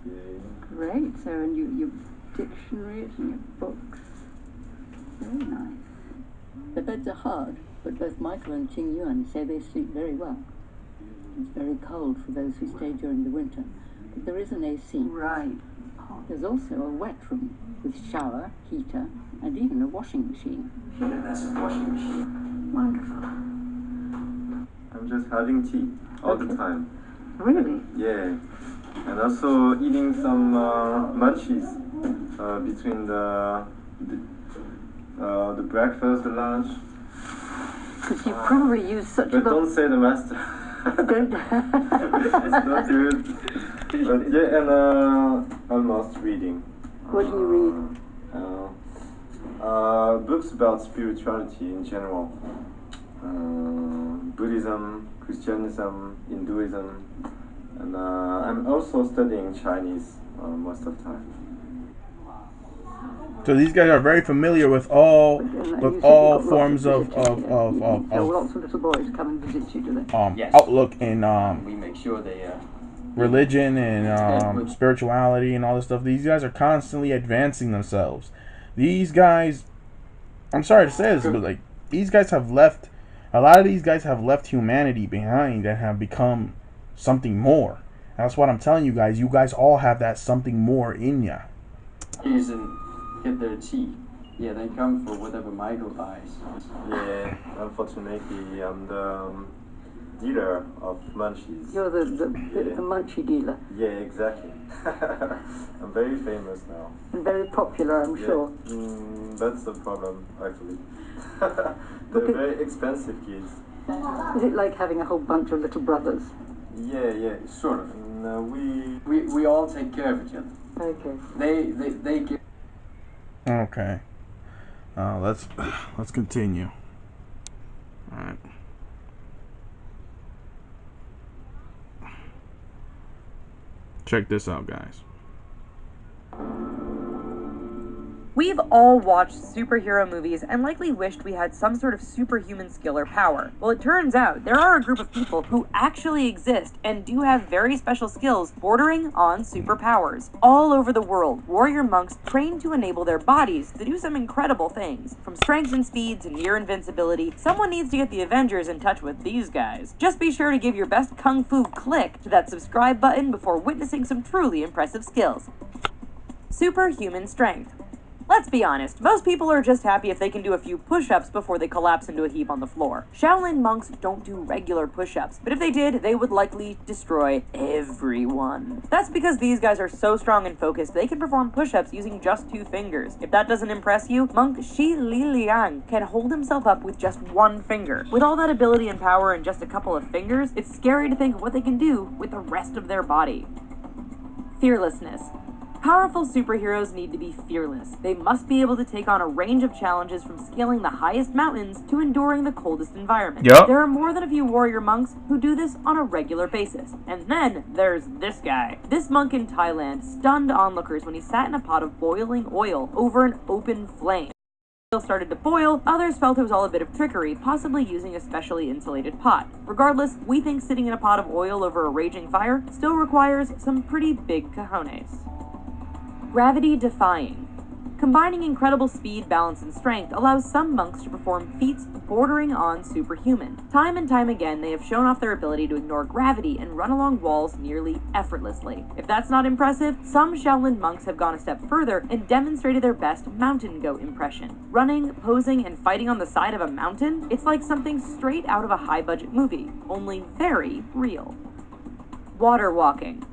[SPEAKER 7] Yeah.
[SPEAKER 10] Great. So, and your dictionaries and your books. Very nice. The beds are hard, but both Michael and Qing Yuan say they sleep very well. It's very cold for those who stay during the winter, but there is an AC. Right. There's also a wet room with shower, heater, and even a washing machine.
[SPEAKER 7] Yeah, that's a washing machine.
[SPEAKER 10] Wonderful.
[SPEAKER 7] I'm just having tea all the time.
[SPEAKER 10] Really?
[SPEAKER 7] Yeah, and also eating some munchies between the breakfast, the lunch.
[SPEAKER 10] Because you probably use such
[SPEAKER 7] But
[SPEAKER 10] a lot...
[SPEAKER 7] don't say the master.
[SPEAKER 10] Don't...
[SPEAKER 7] It's not good. But yeah, and almost reading.
[SPEAKER 10] What do you read?
[SPEAKER 7] Books about spirituality in general. Buddhism, Christianism, Hinduism, and I'm also studying Chinese most of the time.
[SPEAKER 1] So these guys are very familiar with all forms of
[SPEAKER 10] lots of little boys come and visit you, do they?
[SPEAKER 9] Yes.
[SPEAKER 1] outlook and
[SPEAKER 9] We make sure they
[SPEAKER 1] religion and spirituality and all this stuff. These guys are constantly advancing themselves. These guys, I'm sorry to say this, but like these guys have left. A lot of these guys have left humanity behind and have become something more. That's what I'm telling you guys. You guys all have that something more in ya.
[SPEAKER 9] isn't get their chi. Yeah, they come for whatever Michael buys.
[SPEAKER 7] Yeah, unfortunately, I'm the dealer of munchies.
[SPEAKER 10] You're the munchie dealer.
[SPEAKER 7] Yeah, exactly. I'm very famous now.
[SPEAKER 10] And very popular, I'm sure.
[SPEAKER 7] That's the problem, actually. They're very expensive kids.
[SPEAKER 10] Is it like having a whole bunch of little brothers?
[SPEAKER 7] Yeah,
[SPEAKER 9] Sort of.
[SPEAKER 7] No,
[SPEAKER 9] We all take care of each other.
[SPEAKER 10] Okay.
[SPEAKER 9] They give.
[SPEAKER 1] Okay. Let's continue. All right. Check this out, guys.
[SPEAKER 11] We've all watched superhero movies and likely wished we had some sort of superhuman skill or power. Well, it turns out there are a group of people who actually exist and do have very special skills bordering on superpowers. All over the world, warrior monks train to enable their bodies to do some incredible things. From strength and speed to near invincibility, someone needs to get the Avengers in touch with these guys. Just be sure to give your best kung fu click to that subscribe button before witnessing some truly impressive skills. Superhuman strength. Let's be honest, most people are just happy if they can do a few push-ups before they collapse into a heap on the floor. Shaolin monks don't do regular push-ups, but if they did, they would likely destroy everyone. That's because these guys are so strong and focused, they can perform push-ups using just 2 fingers. If that doesn't impress you, monk Shi Li Liang can hold himself up with just 1 finger. With all that ability and power in just a couple of fingers, it's scary to think of what they can do with the rest of their body. Fearlessness. Powerful superheroes need to be fearless. They must be able to take on a range of challenges from scaling the highest mountains to enduring the coldest environments.
[SPEAKER 1] Yep.
[SPEAKER 11] There are more than a few warrior monks who do this on a regular basis. And then there's this guy. This monk in Thailand stunned onlookers when he sat in a pot of boiling oil over an open flame. Oil started to boil, others felt it was all a bit of trickery, possibly using a specially insulated pot. Regardless, we think sitting in a pot of oil over a raging fire still requires some pretty big cojones. Gravity-defying. Combining incredible speed, balance, and strength allows some monks to perform feats bordering on superhuman. Time and time again, they have shown off their ability to ignore gravity and run along walls nearly effortlessly. If that's not impressive, some Shaolin monks have gone a step further and demonstrated their best mountain goat impression. Running, posing, and fighting on the side of a mountain, it's like something straight out of a high-budget movie, only very real. Water walking.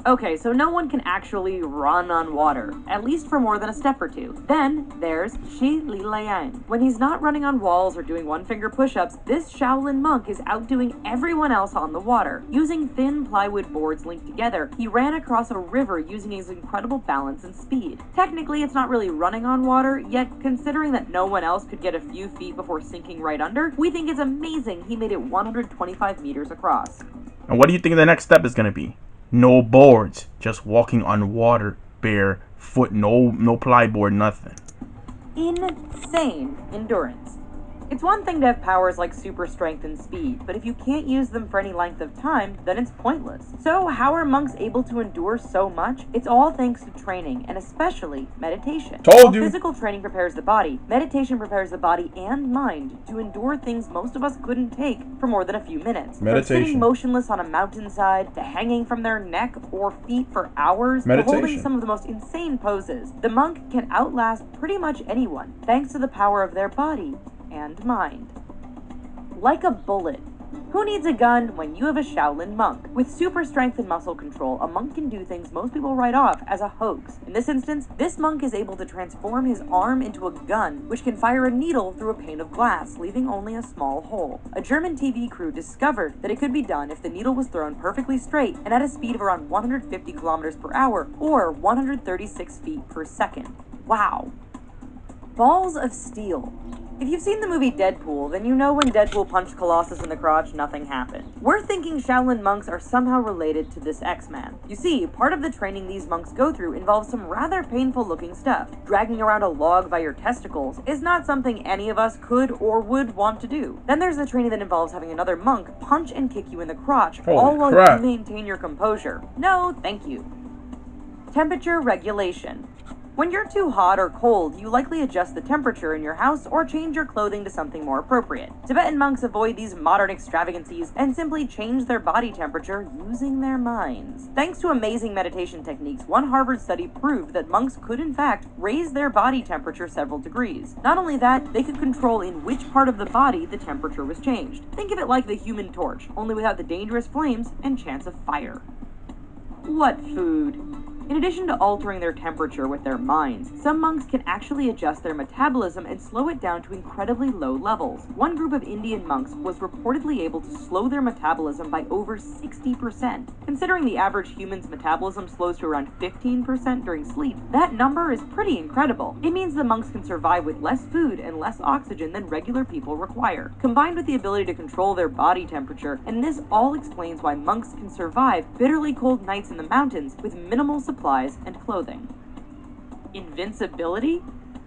[SPEAKER 11] Okay, so no one can actually run on water, at least for more than a step or 2. Then, there's Shi Li Liang. When he's not running on walls or doing 1-finger push-ups, this Shaolin monk is outdoing everyone else on the water. Using thin plywood boards linked together, he ran across a river using his incredible balance and speed. Technically, it's not really running on water, yet considering that no one else could get a few feet before sinking right under, we think it's amazing he made it 125 meters across.
[SPEAKER 1] And what do you think the next step is going to be? No boards, just walking on water, barefoot, no plyboard, nothing.
[SPEAKER 11] Insane endurance. It's one thing to have powers like super strength and speed, but if you can't use them for any length of time, then it's pointless. So how are monks able to endure so much? It's all thanks to training, and especially meditation.
[SPEAKER 1] Told you!
[SPEAKER 11] While physical training prepares the body, meditation prepares the body and mind to endure things most of us couldn't take for more than a few minutes. From sitting motionless on a mountainside, to hanging from their neck or feet for hours, to holding some of the most insane poses, the monk can outlast pretty much anyone, thanks to the power of their body and mind. Like a bullet. Who needs a gun when you have a Shaolin monk? With super strength and muscle control, a monk can do things most people write off as a hoax. In this instance, this monk is able to transform his arm into a gun, which can fire a needle through a pane of glass, leaving only a small hole. A German TV crew discovered that it could be done if the needle was thrown perfectly straight and at a speed of around 150 kilometers per hour, or 136 feet per second. Wow. Balls of steel. If you've seen the movie Deadpool, then you know when Deadpool punched Colossus in the crotch, nothing happened. We're thinking Shaolin monks are somehow related to this X-Man. You see, part of the training these monks go through involves some rather painful looking stuff. Dragging around a log by your testicles is not something any of us could or would want to do. Then there's the training that involves having another monk punch and kick you in the crotch, all while you maintain your composure. No, thank you. Temperature regulation. When you're too hot or cold, you likely adjust the temperature in your house or change your clothing to something more appropriate. Tibetan monks avoid these modern extravagancies and simply change their body temperature using their minds. Thanks to amazing meditation techniques, one Harvard study proved that monks could in fact raise their body temperature several degrees. Not only that, they could control in which part of the body the temperature was changed. Think of it like the Human Torch, only without the dangerous flames and chance of fire. What food? In addition to altering their temperature with their minds, some monks can actually adjust their metabolism and slow it down to incredibly low levels. One group of Indian monks was reportedly able to slow their metabolism by over 60%. Considering the average human's metabolism slows to around 15% during sleep, that number is pretty incredible. It means the monks can survive with less food and less oxygen than regular people require, combined with the ability to control their body temperature, and this all explains why monks can survive bitterly cold nights in the mountains with minimal supplies and clothing. Invincibility?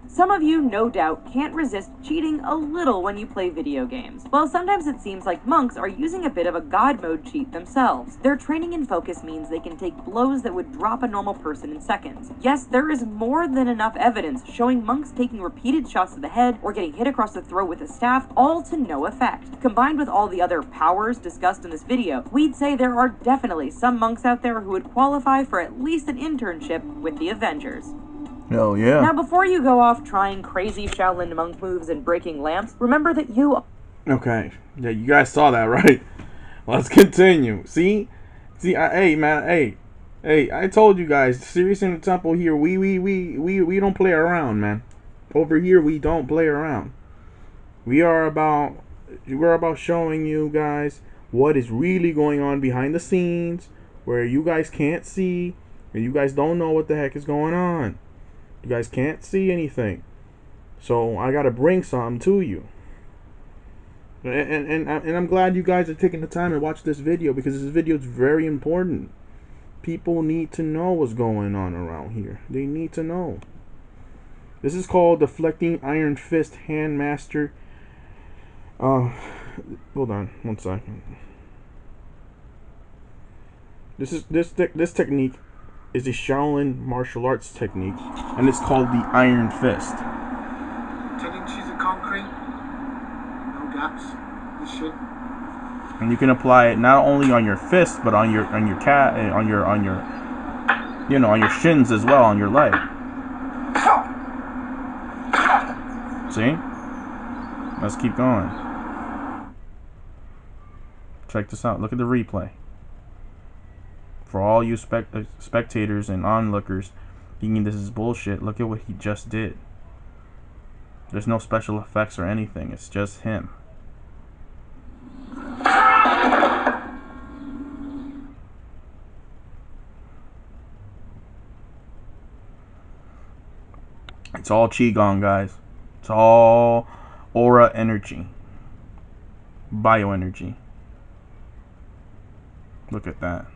[SPEAKER 11] Some of you, no doubt, can't resist cheating a little when you play video games. Well, sometimes it seems like monks are using a bit of a god mode cheat themselves. Their training and focus means they can take blows that would drop a normal person in seconds. Yes, there is more than enough evidence showing monks taking repeated shots to the head or getting hit across the throat with a staff, all to no effect. Combined with all the other powers discussed in this video, we'd say there are definitely some monks out there who would qualify for at least an internship with the Avengers.
[SPEAKER 1] Hell yeah.
[SPEAKER 11] Now, before you go off trying crazy Shaolin monk moves and breaking lamps, remember that you...
[SPEAKER 1] Okay. Yeah, you guys saw that, right? Let's continue. See, hey, man, hey, I told you guys, Serious in the Temple here, we don't play around, man. Over here, we don't play around. We're about showing you guys what is really going on behind the scenes, where you guys can't see, and you guys don't know what the heck is going on. You guys can't see anything, so I gotta bring something to you. And I'm glad you guys are taking the time to watch this video, because this video is very important. People need to know what's going on around here. They need to know. This is called Deflecting Iron Fist Hand Master. Hold on one second. This technique is a Shaolin martial arts technique, and it's called the Iron Fist.
[SPEAKER 5] 10 inches of concrete, no gaps, this should.
[SPEAKER 1] And you can apply it not only on your fist, but on your shins as well, on your leg. See? Let's keep going. Check this out. Look at the replay. For all you spectators and onlookers thinking this is bullshit, look at what he just did. There's no special effects or anything. It's just him. It's all Qigong, guys. It's all aura energy. Bioenergy. Look at that.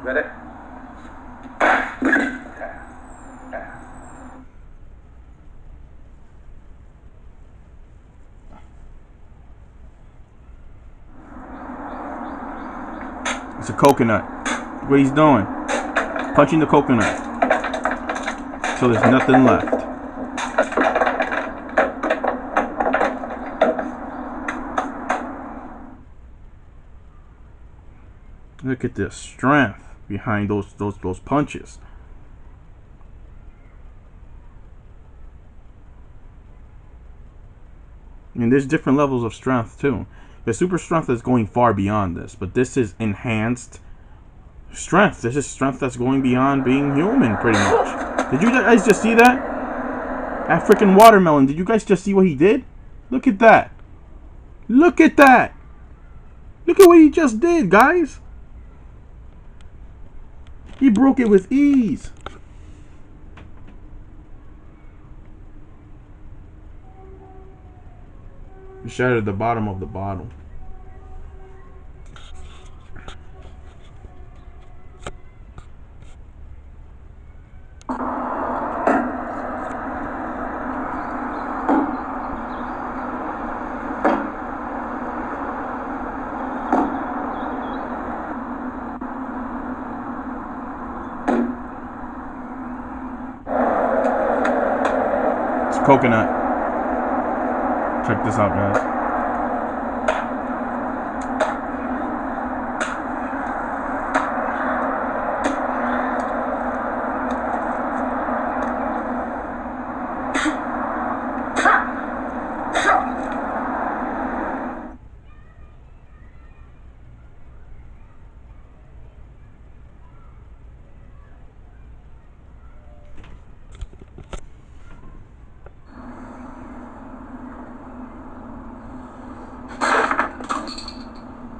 [SPEAKER 2] Ready?
[SPEAKER 1] It's a coconut. What he's doing? Punching the coconut till there's nothing left. Look at the strength behind those punches. And there's different levels of strength too. The super strength is going far beyond this, but this is enhanced strength. This is strength that's going beyond being human, pretty much. Did you guys just see that? That freaking watermelon. Did you guys just see what he did? Look at that. Look at that. Look at what he just did, guys. He broke it with ease. He shattered the bottom of the bottle. Coconut. Check this out, guys.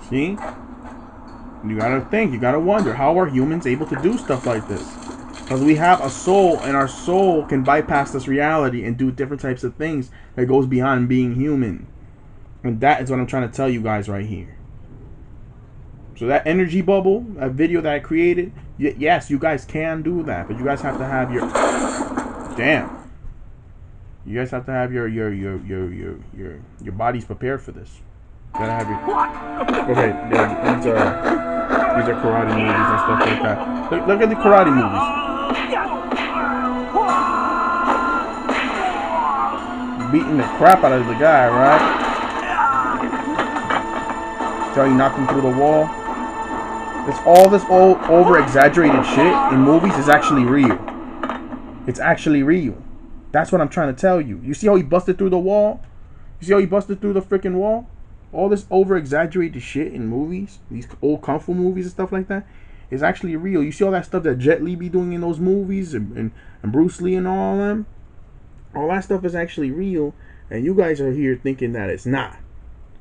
[SPEAKER 1] See? You gotta think, you gotta wonder, how are humans able to do stuff like this? Because we have a soul, and our soul can bypass this reality and do different types of things that goes beyond being human. And that is what I'm trying to tell you guys right here. So that energy bubble, that video that I created, yes, you guys can do that, but you guys have to have your... Damn. You guys have to have your bodies prepared for this. You gotta have your... Okay, yeah, these are karate movies and stuff like that. Look at the karate movies. Beating the crap out of the guy, right? So he knocked him through the wall. It's all this old over-exaggerated shit in movies is actually real. It's actually real. That's what I'm trying to tell you. You see how he busted through the wall? You see how he busted through the freaking wall? All this over-exaggerated shit in movies, these old kung fu movies and stuff like that, is actually real. You see all that stuff that Jet Li be doing in those movies, and Bruce Lee and all them? All that stuff is actually real, and you guys are here thinking that it's not.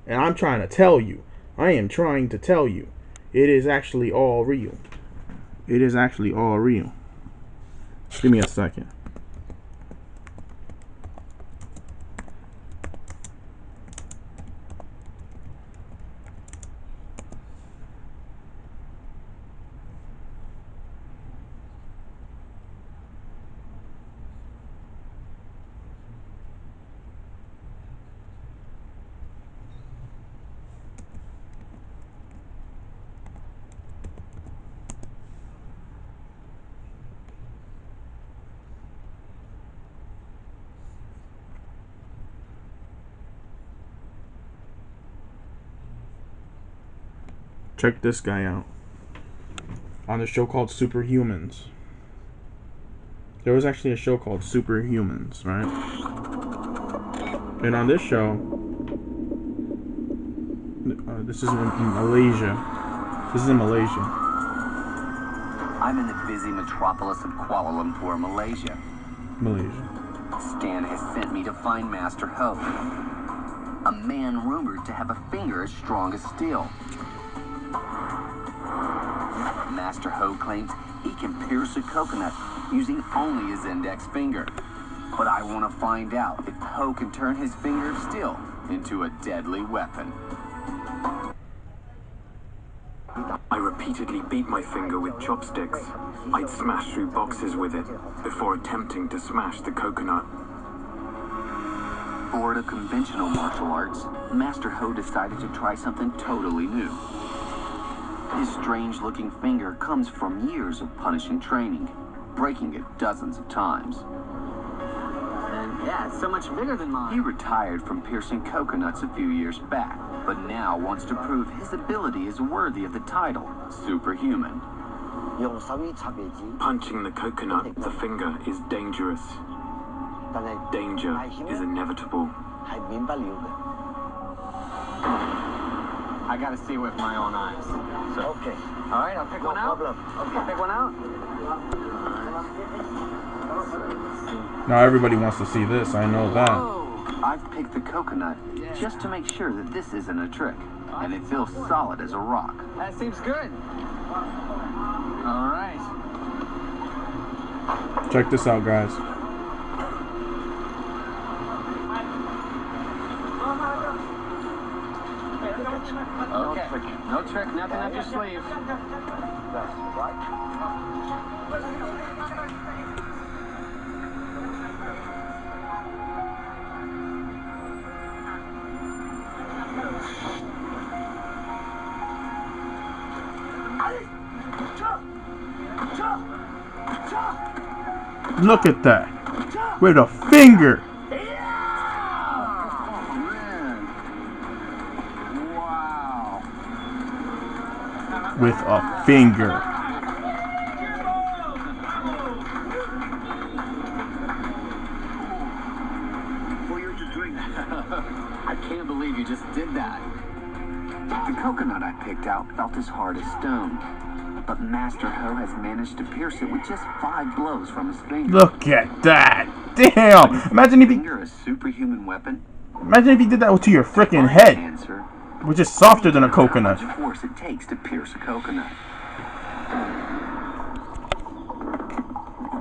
[SPEAKER 1] And I'm trying to tell you, I am trying to tell you, it is actually all real. It is actually all real. Give me a second. Check this guy out. On a show called Superhumans. There was actually a show called Superhumans, right? And on this show, this is in Malaysia. This is in Malaysia.
[SPEAKER 12] I'm in the busy metropolis of Kuala Lumpur, Malaysia. Stan has sent me to find Master Ho, a man rumored to have a finger as strong as steel. Master Ho claims he can pierce a coconut using only his index finger. But I want to find out if Ho can turn his finger of steel into a deadly weapon.
[SPEAKER 13] I repeatedly beat my finger with chopsticks. I'd smash through boxes with it before attempting to smash the coconut.
[SPEAKER 12] Bored of conventional martial arts, Master Ho decided to try something totally new. His strange-looking finger comes from years of punishing training, breaking it dozens of times.
[SPEAKER 14] And yeah, it's so much bigger than mine.
[SPEAKER 12] He retired from piercing coconuts a few years back, but now wants to prove his ability is worthy of the title, Superhuman.
[SPEAKER 13] Punching the coconut, the finger, is dangerous. Danger is inevitable.
[SPEAKER 14] I gotta see with my own eyes. So, okay. All right, I'll pick one out. Okay, pick one out.
[SPEAKER 1] Now everybody wants to see this. I know that.
[SPEAKER 12] I've picked the coconut just to make sure that this isn't a trick, and it feels solid as a rock.
[SPEAKER 14] That seems good. All right.
[SPEAKER 1] Check this out, guys.
[SPEAKER 14] Okay. No trick, nothing up your sleeve.
[SPEAKER 1] Look at that. With a finger. With a finger.
[SPEAKER 12] I can't believe you just did that. The coconut I picked out felt as hard as stone, but Master Ho has managed to pierce it with just 5 blows from his finger.
[SPEAKER 1] Look at that. Damn. Imagine if he...
[SPEAKER 12] Finger a superhuman weapon?
[SPEAKER 1] Imagine if he did that to your freaking head. Which is softer than a coconut.
[SPEAKER 12] How much force it takes to pierce a coconut.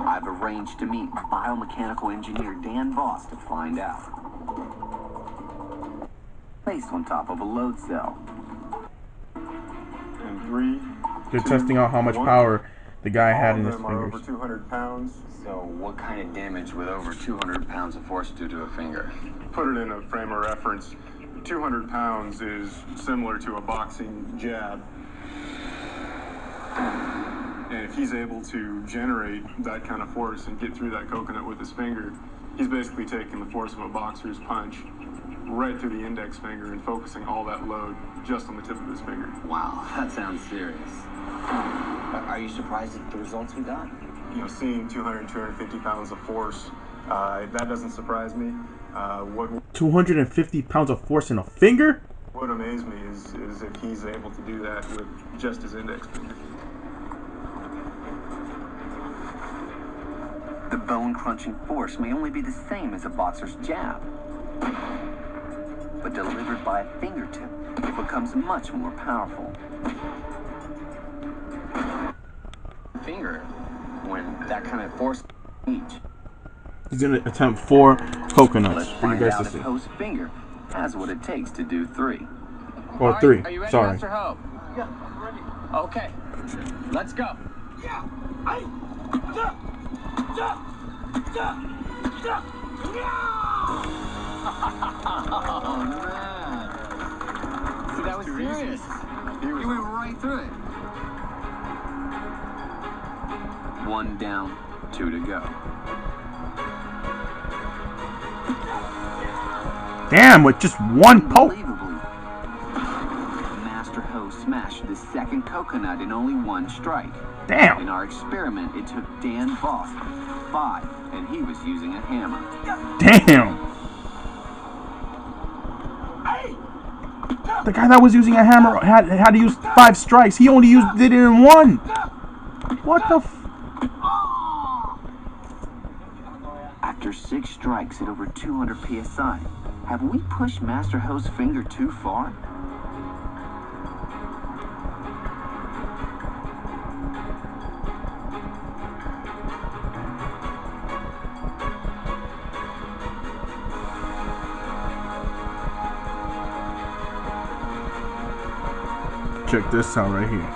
[SPEAKER 12] I've arranged to meet biomechanical engineer Dan Voss to find out. Placed on top of a load cell.
[SPEAKER 15] And 3.
[SPEAKER 1] They're testing out how much power the guy had in his fingers.
[SPEAKER 15] Over 200 pounds.
[SPEAKER 12] So what kind of damage would over 200 pounds of force do to a finger?
[SPEAKER 15] Put it in a frame of reference. 200 pounds is similar to a boxing jab. And if he's able to generate that kind of force and get through that coconut with his finger, he's basically taking the force of a boxer's punch right through the index finger and focusing all that load just on the tip of his finger.
[SPEAKER 12] Wow, that sounds serious.
[SPEAKER 14] Are you surprised at the results we got?
[SPEAKER 15] You know, seeing 200, 250 pounds of force, that doesn't surprise me. What
[SPEAKER 1] 250 pounds of force in a finger?
[SPEAKER 15] What amazed me is if he's able to do that with just his index finger.
[SPEAKER 12] The bone-crunching force may only be the same as a boxer's jab, but delivered by a fingertip, it becomes much more powerful.
[SPEAKER 14] Finger, when that kind of force each.
[SPEAKER 1] He's gonna attempt 4 coconuts
[SPEAKER 12] Let's
[SPEAKER 1] for you
[SPEAKER 12] find
[SPEAKER 1] guys
[SPEAKER 12] out
[SPEAKER 1] to
[SPEAKER 12] if
[SPEAKER 1] see.
[SPEAKER 12] Ho's finger has what it takes to do 3.
[SPEAKER 1] Or 3.
[SPEAKER 14] Are you ready,
[SPEAKER 1] Sorry.
[SPEAKER 14] Master Ho? Yeah, I'm ready. Okay, let's go. Yeah. Oh man! See, that was serious. You went right through it.
[SPEAKER 12] 1 down, 2 to go.
[SPEAKER 1] Damn, with just 1 poke.
[SPEAKER 12] Unbelievably, Master Ho smashed the second coconut in only 1 strike.
[SPEAKER 1] Damn.
[SPEAKER 12] In our experiment, it took Dan Voss 5, and he was using a hammer.
[SPEAKER 1] Damn. The guy that was using a hammer had to use 5 strikes. He only did it in 1. What the f...
[SPEAKER 12] After 6 strikes at over 200 psi, have we pushed Master Ho's finger too far?
[SPEAKER 1] Check this out right here.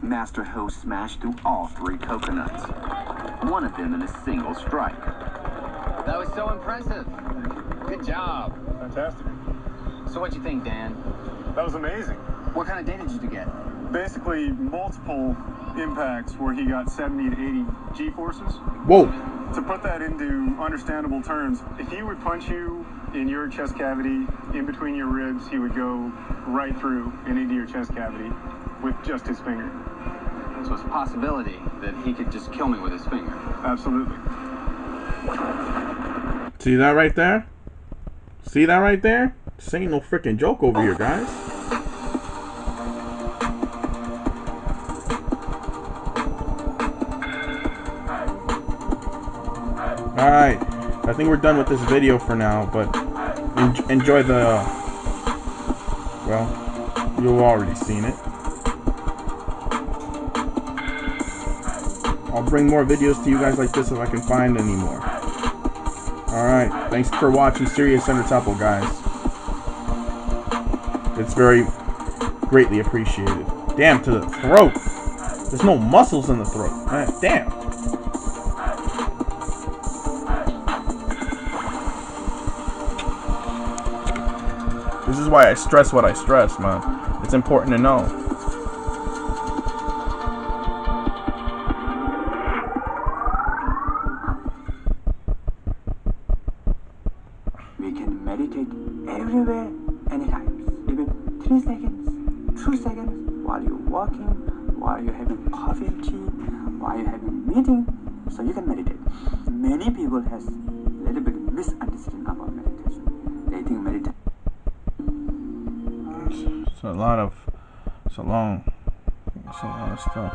[SPEAKER 12] Master Ho smashed through all 3 coconuts. 1 of them in a single strike.
[SPEAKER 14] That was so impressive. Good job.
[SPEAKER 15] Fantastic.
[SPEAKER 14] So what you think, Dan?
[SPEAKER 15] That was amazing.
[SPEAKER 14] What kind of data did you get?
[SPEAKER 15] Basically, multiple impacts where he got 70 to 80 G-forces.
[SPEAKER 1] Whoa.
[SPEAKER 15] To put that into understandable terms, if he would punch you in your chest cavity, in between your ribs, he would go right through and into your chest cavity with just his finger.
[SPEAKER 14] So it's a possibility that he could just kill me with his finger.
[SPEAKER 15] Absolutely.
[SPEAKER 1] See that right there? See that right there? This ain't no freaking joke over here, guys. Alright, I think we're done with this video for now, but enjoy the, well, you've already seen it. I'll bring more videos to you guys like this if I can find any more. Alright, thanks for watching Serious Center Temple, guys. It's very greatly appreciated. Damn, to the throat. There's no muscles in the throat. Damn. This is why I stress what I stress, man. It's important to know.
[SPEAKER 16] We can meditate everywhere, anytime. Even 3 seconds, 2 seconds, while you're walking, while you're having coffee and tea, while you're having a meeting, so you can meditate. Many people has a little bit misunderstanding about meditation. They think meditation.
[SPEAKER 1] It's a lot of stuff.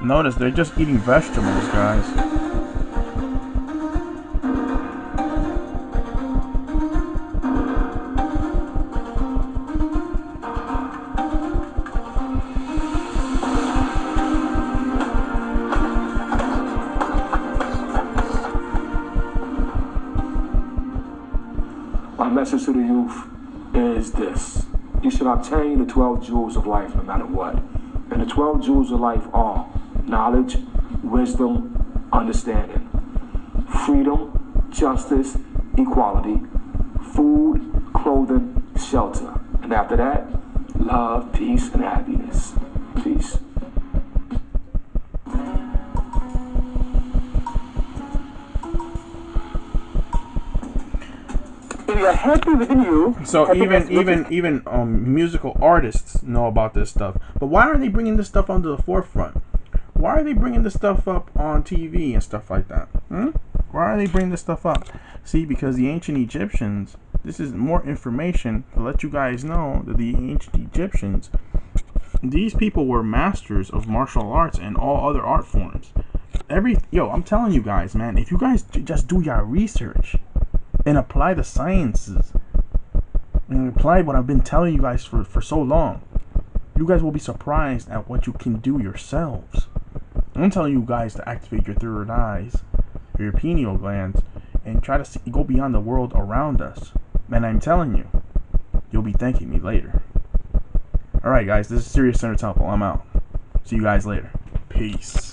[SPEAKER 1] Notice they're just eating vegetables, guys.
[SPEAKER 17] My message to the youth is this. You should obtain the 12 jewels of life no matter what. And the 12 jewels of life are knowledge, wisdom, understanding, freedom, justice, equality, food, clothing, shelter. And after that, love, peace, and happiness. Peace.
[SPEAKER 5] If you're happy within you,
[SPEAKER 1] so even musical artists know about this stuff. But why are they bringing this stuff onto the forefront? Why are they bringing this stuff up on TV and stuff like that? Why are they bringing this stuff up? See, because the ancient Egyptians, this is more information to let you guys know that the ancient Egyptians, these people were masters of martial arts and all other art forms. I'm telling you guys, man, if you guys just do your research and apply the sciences and apply what I've been telling you guys for so long, you guys will be surprised at what you can do yourselves. I'm telling you guys to activate your third eyes, your pineal glands, and try to go beyond the world around us. And I'm telling you, you'll be thanking me later. Alright guys, this is Serious Center Temple. I'm out. See you guys later. Peace.